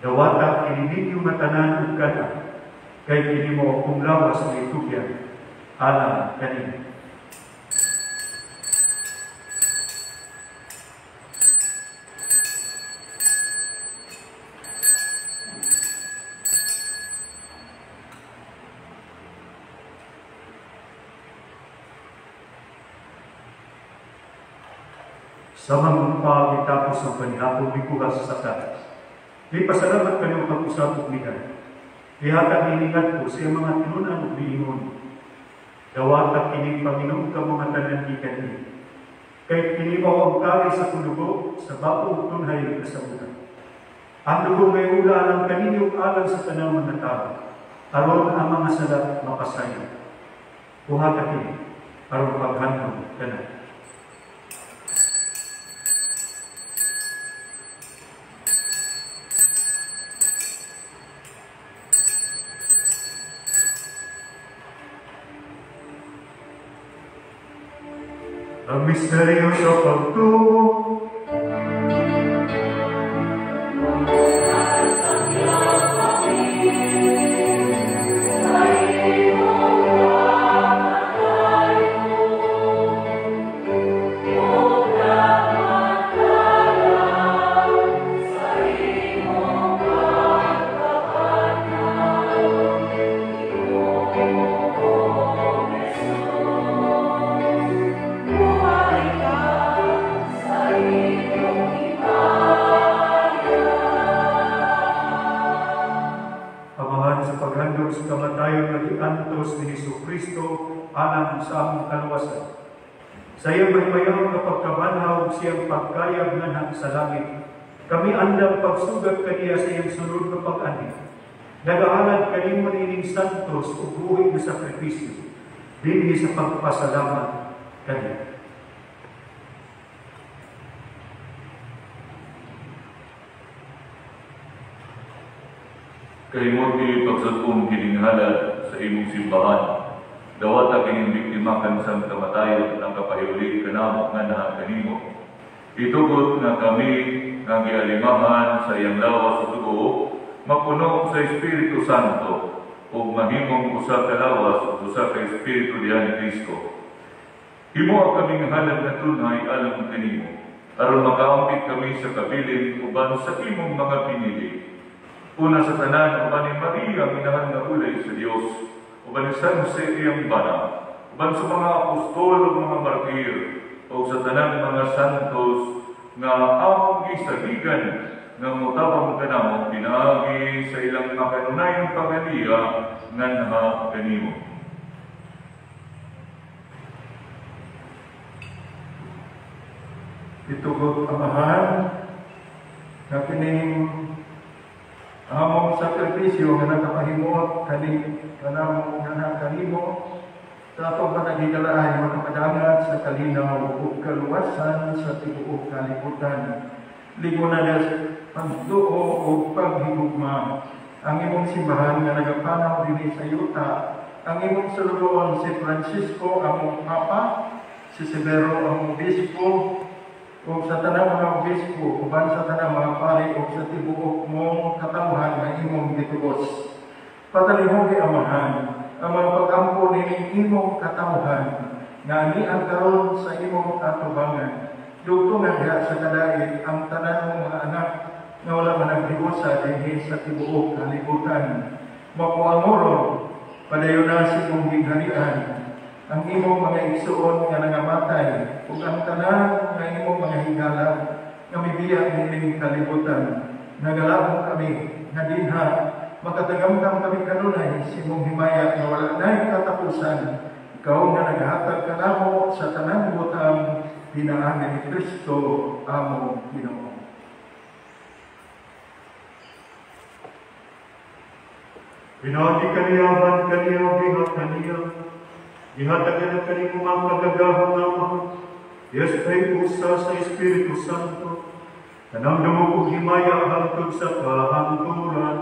Dawata kini ninyo matanan ug kana, kay kini mo kung lawas nga itugyan alang kanimo. Samang pagitapos ang panihapon bikuhas sa tatas. Di pasalamat kanyo pag-usap ug bigan. Ihatag iningat ko sa mga tinunan ug biingon. Dawata kining Panginoon ka mga tanan gikan ni. Kay kini mao ang kali sa kulugo sa baong tunhay nga sabutan. Ang dugo may ula alang kaninyo alang sa tanang mga tao. Aron ang mga salat mapasaya. Kuha ka kini aron paghandog kana. Ang misteryo sa pagtuo. Sa iyang mahimayang na pagkabanhaw siyang pagkayag nga sa langit. Kami andang pagsugat kaniya sa iyang sunod na pag-ani. Nagahalad kanimo nining santos o buhay na sakripisyo, dinhi sa pagpasalamat kaniya. Kahimot pagsatong kininghalad sa imong simbahan. Dawata kining biktimakan sa kamatayon ng kapahiuli kanamo nga naha kanimo. Itugot nga kami nga gialimahan sa iyang lawas sa dugo, mapuno sa Espiritu Santo, ug mahimong usa ka lawas ug usa ka Espiritu diha ni Kristo. Himo kaming halad na tunay alang kanimo, aron makaambit kami sa kabilin uban sa imong mga pinili. Una sa tanan uban ni Maria minahal nga ulay sa Dios, uban ni San Jose iyang bana, uban sa mga apostol ug mga martir, o sa tanang mga santos nga among gisagigan nga mutabang kanamo pinaagi sa ilang makanunayang pagaliya nga naha kanimo. Itugot amahan nga kining among sakripisyo nga nakapahimuot kanamo nga kanimo sa atong panagigalaay makapadangat sa kalinaw ug kaluwasan sa tibuok kalibutan. Ligonadas pagduo o paghigugma ang imong simbahan nga nagapanaw dinhi sa yuta, ang imong sulugoon si Francisco among Papa, si Severo among Obispo, o sa tanang mga obispo, uban sa tanang mga pari, o sa tibuok mong katawhan na imong gitugos. Patalihong amahan, ang mga pag-ampo nining imong katawhan, nga ni ang karon sa imong atubangan, dugtungan diha sa kadait ang tanan ng mga anak nga wala man naghiusa dinhi sa tibuok kalibutan. Mapuangoron, padayon na sa imong gigharian, ang imong mga igsuon nga nangamatay, ug ang tanan nga imong mga higala nga mibiya nining kalibutan. Nagalabong kami na dinha makatagamtam kami kanunay sa imong himaya nga wala nay katapusan. Ikaw nga naghatag kanamo sa tanang butang pinaanan ni Kristo among Ginoo. Pinagi kaniyaban kaniya bihat kaniya. Ihatagan na kanimo mga magagahong naman. Yes, kay usa sa Espiritu Santo. Kanang damo kong himaya hangtod sa kahangturan.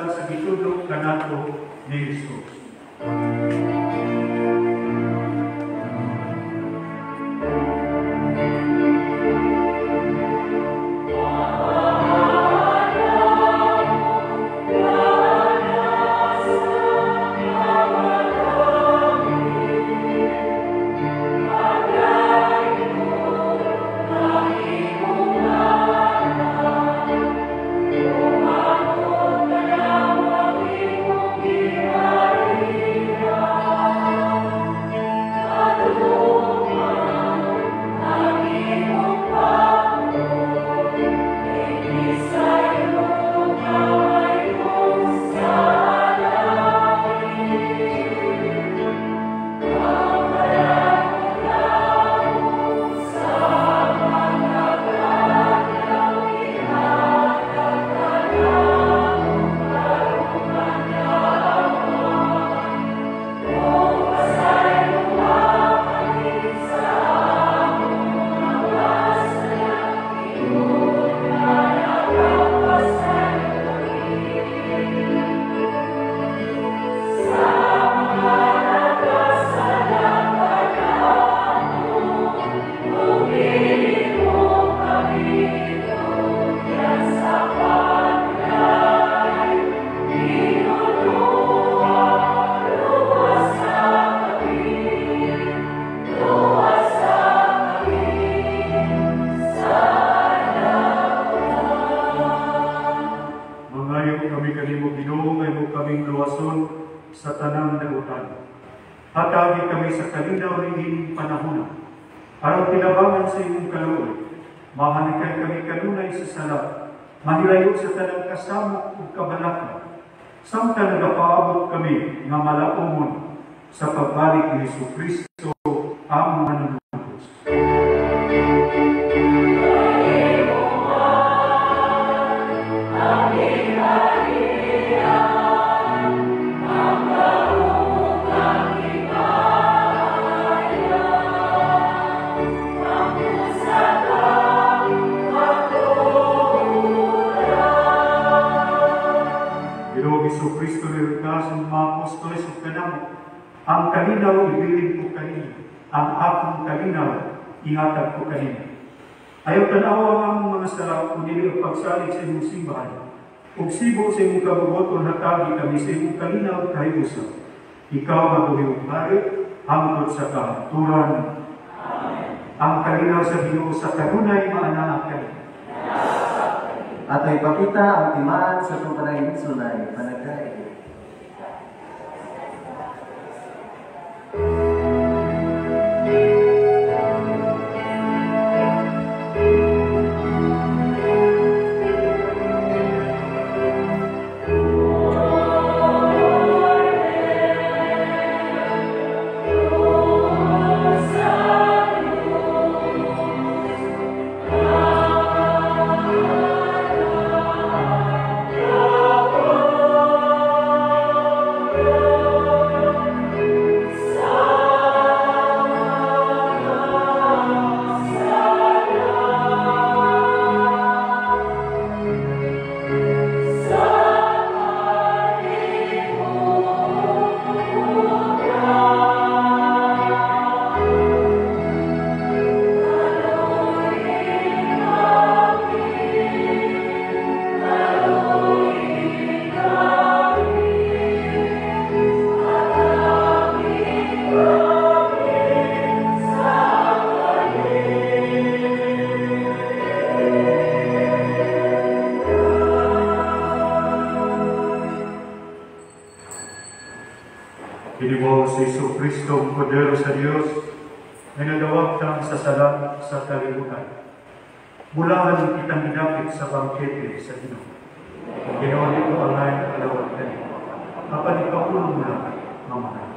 Sa gitudlo kanato ni Jesus. Hatagi kami sa kalinaw ng inyong panahon. Aron tinabangan sa inyong kaluoy, mahanikay kami kanunay sa sala, mahilayo sa tanang kasama ug kabalaka. Samtang nagapaabot kami nga malaumon sa pagbalik ni Jesucristo ang manunubos. Jesucristo niligtas ng mga apostoles o kanamo. Ang kalinaw ibilin ko kanino. Ang akong kalinaw ingatag ko kanino. Ayaw tanawa ang mga sarap kung nili ang pagsalig sa inyong simbahan. Kung sibo sa inyong kabuboton hatagi kami sa inyong kalinaw kahiusa. Ikaw mabuhiwag pare, hangtod sa kahaturan. Ang kalinaw sa Ginoo sa kanunay maanaa kanino. At ay ipakita ang timaan sa tumpanayin sunay panagkain. Oh Kinibaw sa Iso Kristo ang Kodero sa Diyos, na nagawag kang sa salat sa kalibutan. Bulaan kitang hinapit sa bangkete sa Ginoo. Ginoo nito ang lain kalawat ka niyo. Kapag ipapulong mo lang, mamahal.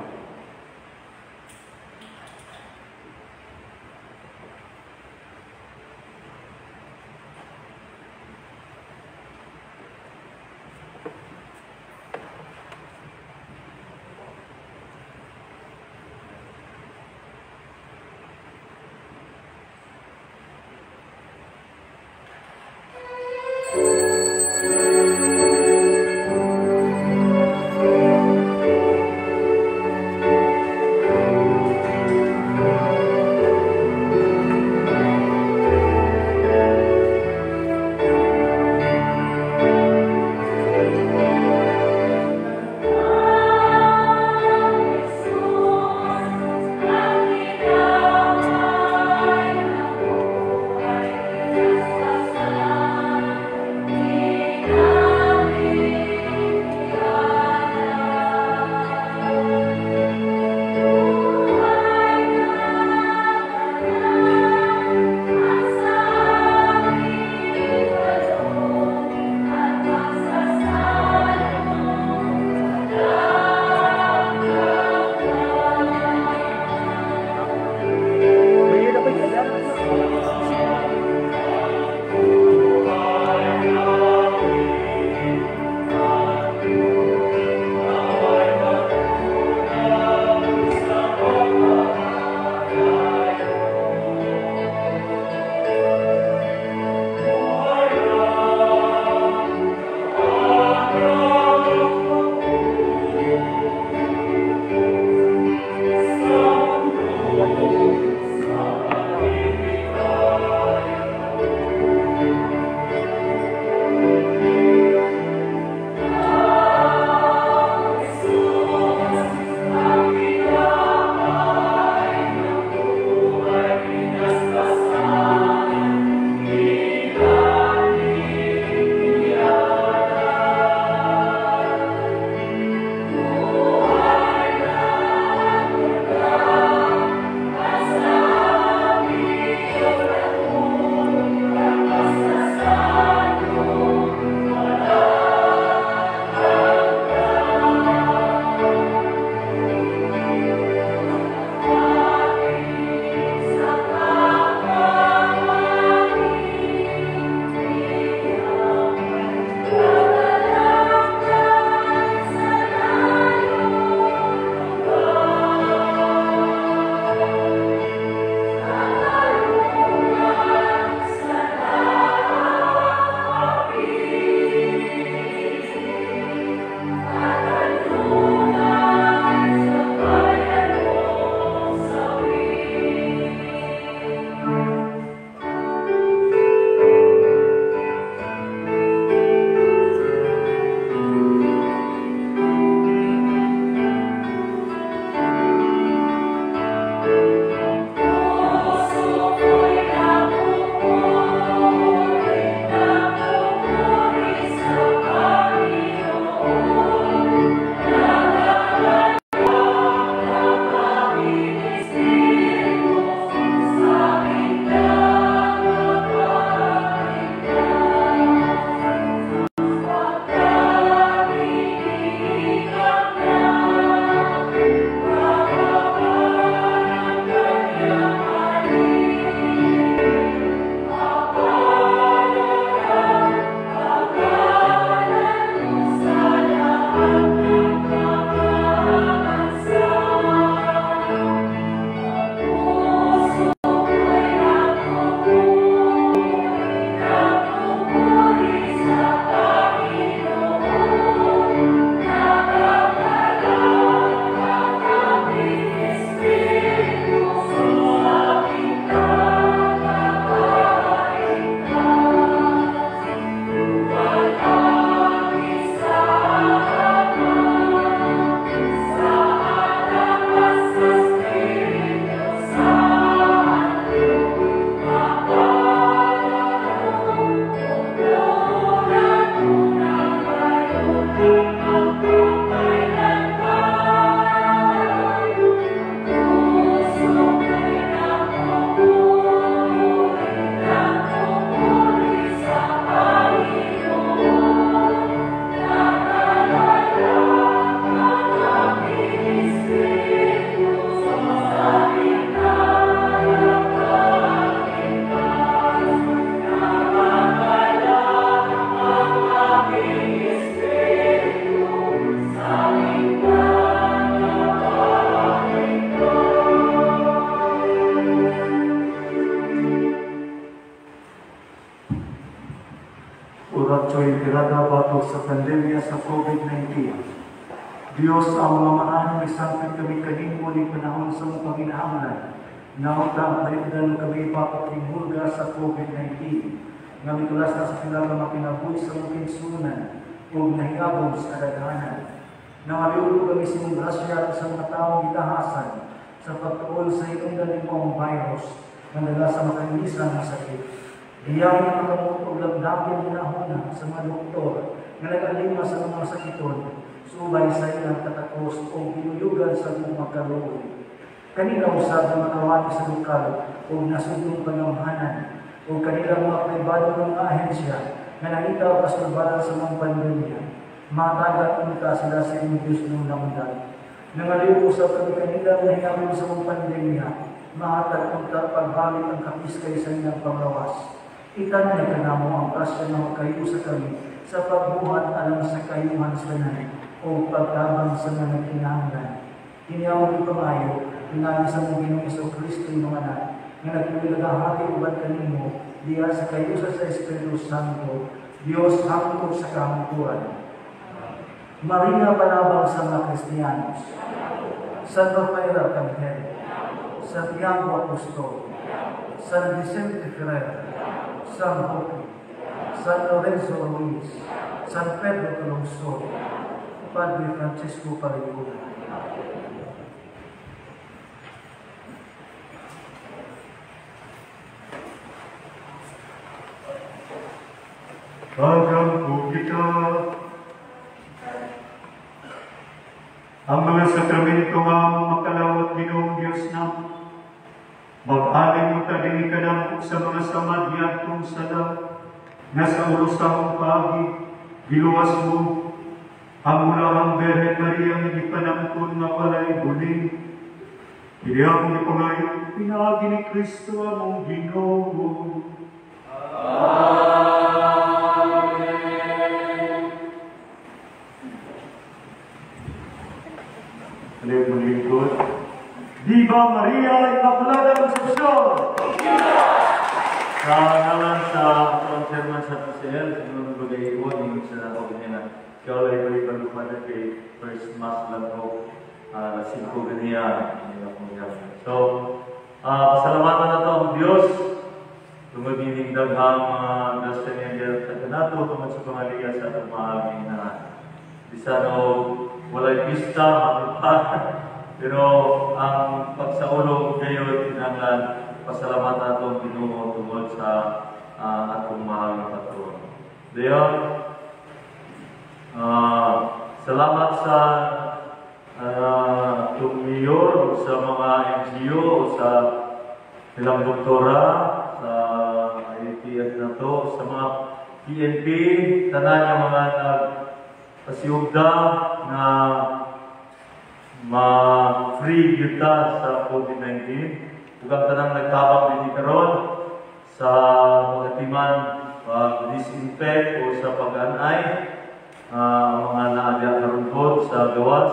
batok sa pandemya sa COVID-19. Diyos, ang mga maanong isangkit kami kanimo ni panahon sa mga panginahamlan, na magtaang kami papatingulga sa COVID-19, nga mitulas na sa pinaka makinabuhi sa mga kinsunan o nahingabong sa kadaghanan. Nangaliulo kami sa mga grasya sa mga taong itahasan sa pagtuol sa inundan ng mga virus na nila sa makanilisan ng sakit. Diyan na makamutog labdapin ginahuna sa mga doktor na nag-alima sa mga sakiton, subay sa ilang katakos o pinuyugan sa mga magkaroon. Kanila usab na makawati sa lokal o nasudong pangamhanan o kanila mga pribado ng mga ahensya na nangitaw pasulbaran sa mga pandemya. Matagat unta sila sa inyong Diyos ng namundan. Nangaliw usab kami kanila na hinamon sa mga pandemya, mahatag unta pagbalik ang kapiskay sa inyong panglawas. Itanya ka na mo ang kasya na magkayo sa kami sa pagbuhat alang sa kayuhan sa nanay o pagtabang sa mga kinahanglan. Kiniyawang ipamayo, inali sa mong Ginoong Jesucristo yung mga anak, nga nagpilagahati uban kanimo, diya sa kayo sa Espiritu Santo, Diyos hangtod sa kahangturan. Maria Panabang sa mga Kristiyanos, San Rafael Arcangel, Santiago Apostol, San Vicente Ferrer, San Roque, San Lorenzo Ruiz, San Pedro Calungsod, Padre Francisco Parigula. Pagkampo kita, ang mga sakramento nga makalawat Ginoong Diyos na mag-alin mo ta din ikanamo sa mga samadiyatong sala na sa ulusang pagi, giluwas mo ang mulahang Berhen Maria nga ipanamtun nga walay buling. Iyang ipangayon, pinagi ni Kristo among Ginoo. Alay mong lingkod. Diva Maria Immaculada Concepcion! Sa ngalan sa Conserman sa PCL, sinunod bagay iwoning sa Oginena. Siya alay ko ipaglupada kay First Mass lang ko, Lasingko Ganiya. So, pasalamatan na ito ang Diyos. Tumaginig daghang dasya niya sa kanato, tungkol sa pangaliya sa itong maaming na bisano walay pista, matupad. Pero ang pagsaulog ngayon, tinanglan, pasalamat natong Ginoo tungkol sa atong mahal na patron. Dayon, salamat sa itong mayor, sa mga NGO, sa ilang doktora, sa ITS na to, sa mga PNP, tanan yung mga nagpasiugda na ma-free yuta sa COVID-19. Huwag tanang nagtabang din karon sa mga timan pag-disinfect o sa pag-anay mga naadya karunhod sa gawas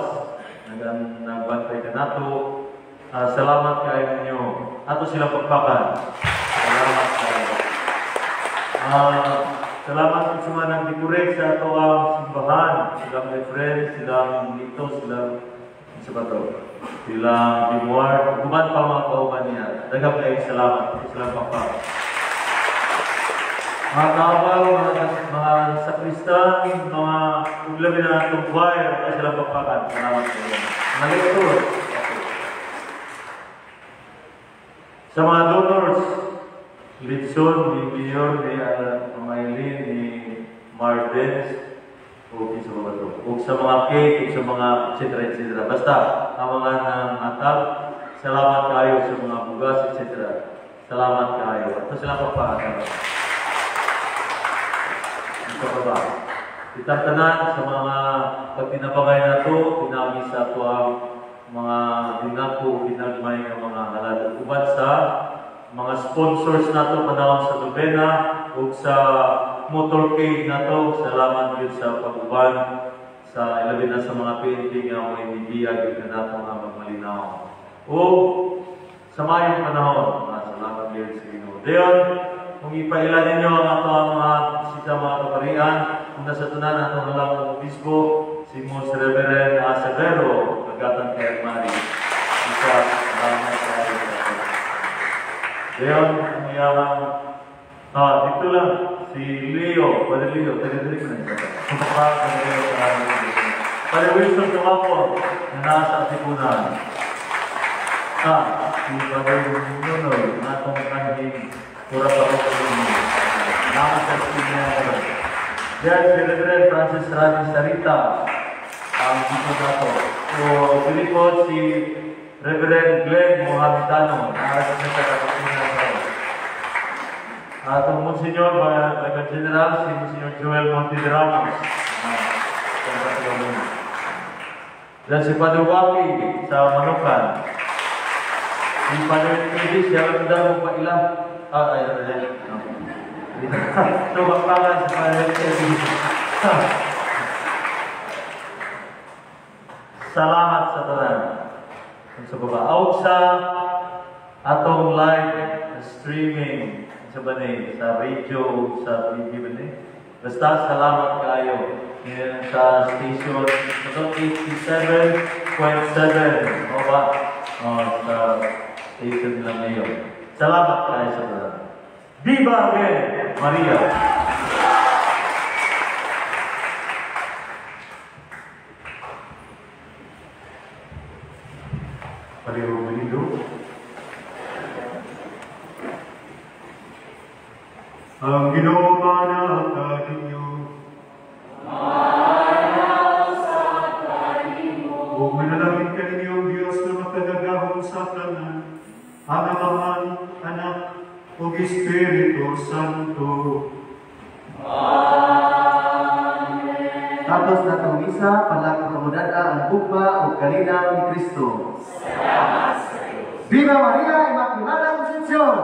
nagbantay ka nato. Salamat kayo ninyo. Ato silang pagpakan. Salamat kayo. Salamat po sa mga nag-decorate sa ato ang simbahan. Silang my friends, silang dito, silang sa bato. Silang reward. Kuman pa mga kauban niya. Daghang kayo salamat. Silang pagpakan. Mga kaabang, mga sakristan, mga uglabi na itong choir, at silang pagpakan. Salamat kayo. Mga lektor. Sa mga donors, Litson, ni Mayor, ni Maylin, ni Mardens, o sa mga ito. O sa mga cake, o sa mga etc. Basta, ang mga natag, salamat kayo sa mga bugas, etc. Salamat kayo. Ito silang pagpakan. Ito pa ba? Itatanan sa mga pagtinabangay na ito, pinagi sa ito ang mga dinako, pinagmay ng mga halal. Uban sa mga sponsors na ito, panahon sa Novena, o sa motorcade na ito, salamat yun sa pag-uban, sa ilabi na sa mga painting na may bibiyag na nato nga magmalinaw. O sa mayong panahon, salamat yun sa Ginoo. Dayon, kung ipaila ninyo ang ato ang mga bisita mga kaparian, kung nasa tunan ato halang ng obispo, si Mons Reverend Severo, kagatan kay Mari. Isa, salamat tayo. Ngayon, dito lang, si Leo, Padre Leo, taga-diri ko na isa. Sumapak, Padre Leo, Padre Wilson Tumapon, na nasa Tipunan. Si Padre Nunoy, natong kanhing pura pa ko naman sa Pinya. Diyan si Reverend Francis Rani Sarita, ang dito nato. So, pinipod si Reverend Glenn Mohamitano, na sa Katipunan. Atong Monsignor, Baga General, si Monsignor Joel Montidranos. Dan si Padre Waki sa Manukan. Si Padre Kedi, siya lang daw magpailang. So, magpangan si Padre Kedi. Salamat sa tanan. Sa baba. Out sa atong live streaming sa banay, sa radio, sa TV banay. Basta salamat kayo sa station 87.7 o ba? Sa station nila ngayon. Salamat kayo sa tanan. Viva Ave Maria! Pareho manindo. Ang Ginoo manatag ninyo. Huwag manalangin ka ninyo ang Diyos na makadagahong sa tanan, ang Amahan, Anak, o Espiritu Santo. Tapos na itong misa, palakakamunada ang bugba o kalinaw ni Kristo. Viva Maria Immaculada Concepcion!